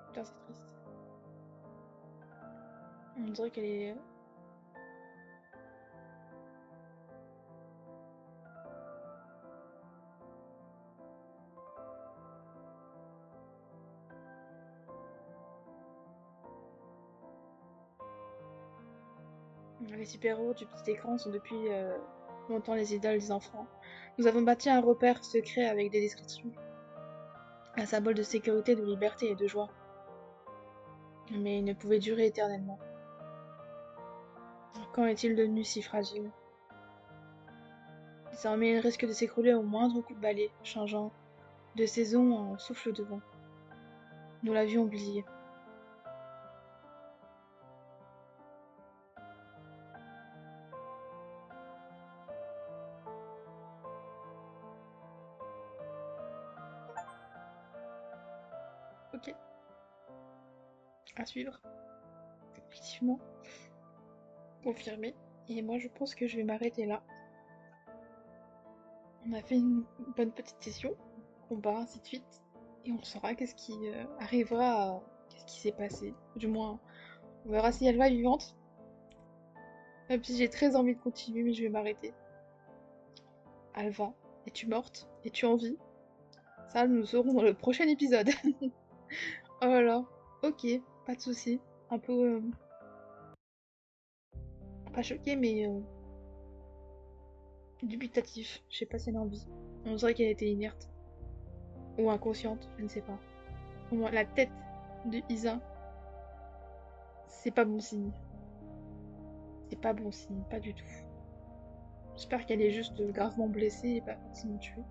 Putain, c'est triste. On dirait qu'elle est... Les super-héros du petit écran sont depuis longtemps les idoles des enfants. Nous avons bâti un repère secret avec des descriptions. Un symbole de sécurité, de liberté et de joie. Mais il ne pouvait durer éternellement. Quand est-il devenu si fragile? Désormais, il risque de s'écrouler au moindre coup de balai, changeant de saison en souffle de vent. Nous l'avions oublié. Ok, à suivre. Effectivement, confirmé. Et moi, je pense que je vais m'arrêter là. On a fait une bonne petite session, combat, ainsi de suite. Et on saura qu'est-ce qui arrivera, qu'est-ce qui s'est passé. Du moins, on verra si elle va vivante. Même si j'ai très envie de continuer, mais je vais m'arrêter. Alva, es-tu morte? Es-tu en vie? Ça, nous le saurons dans le prochain épisode. Oh là là, ok, pas de souci. Un peu, pas choqué, mais dubitatif. Je sais pas si elle a envie. On dirait qu'elle était inerte. Ou inconsciente, je ne sais pas. Au moins, la tête de Isa, c'est pas bon signe. C'est pas bon signe, pas du tout. J'espère qu'elle est juste gravement blessée et pas forcément tuée.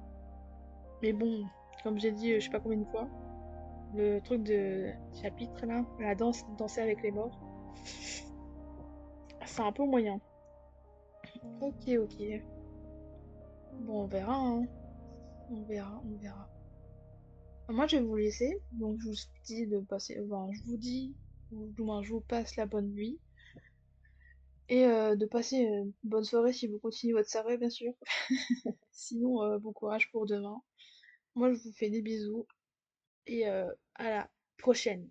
Mais bon, comme j'ai dit je sais pas combien de fois, le truc de chapitre là, la danse, danser avec les morts, c'est un peu moyen. Ok, ok. Bon, on verra, hein. On verra, on verra. Moi, je vais vous laisser. Donc, je vous dis de passer. Enfin, je vous dis, ou du moins, je vous passe la bonne nuit. Et de passer une bonne soirée si vous continuez votre soirée, bien sûr. Sinon, bon courage pour demain. Moi, je vous fais des bisous. Et à la prochaine.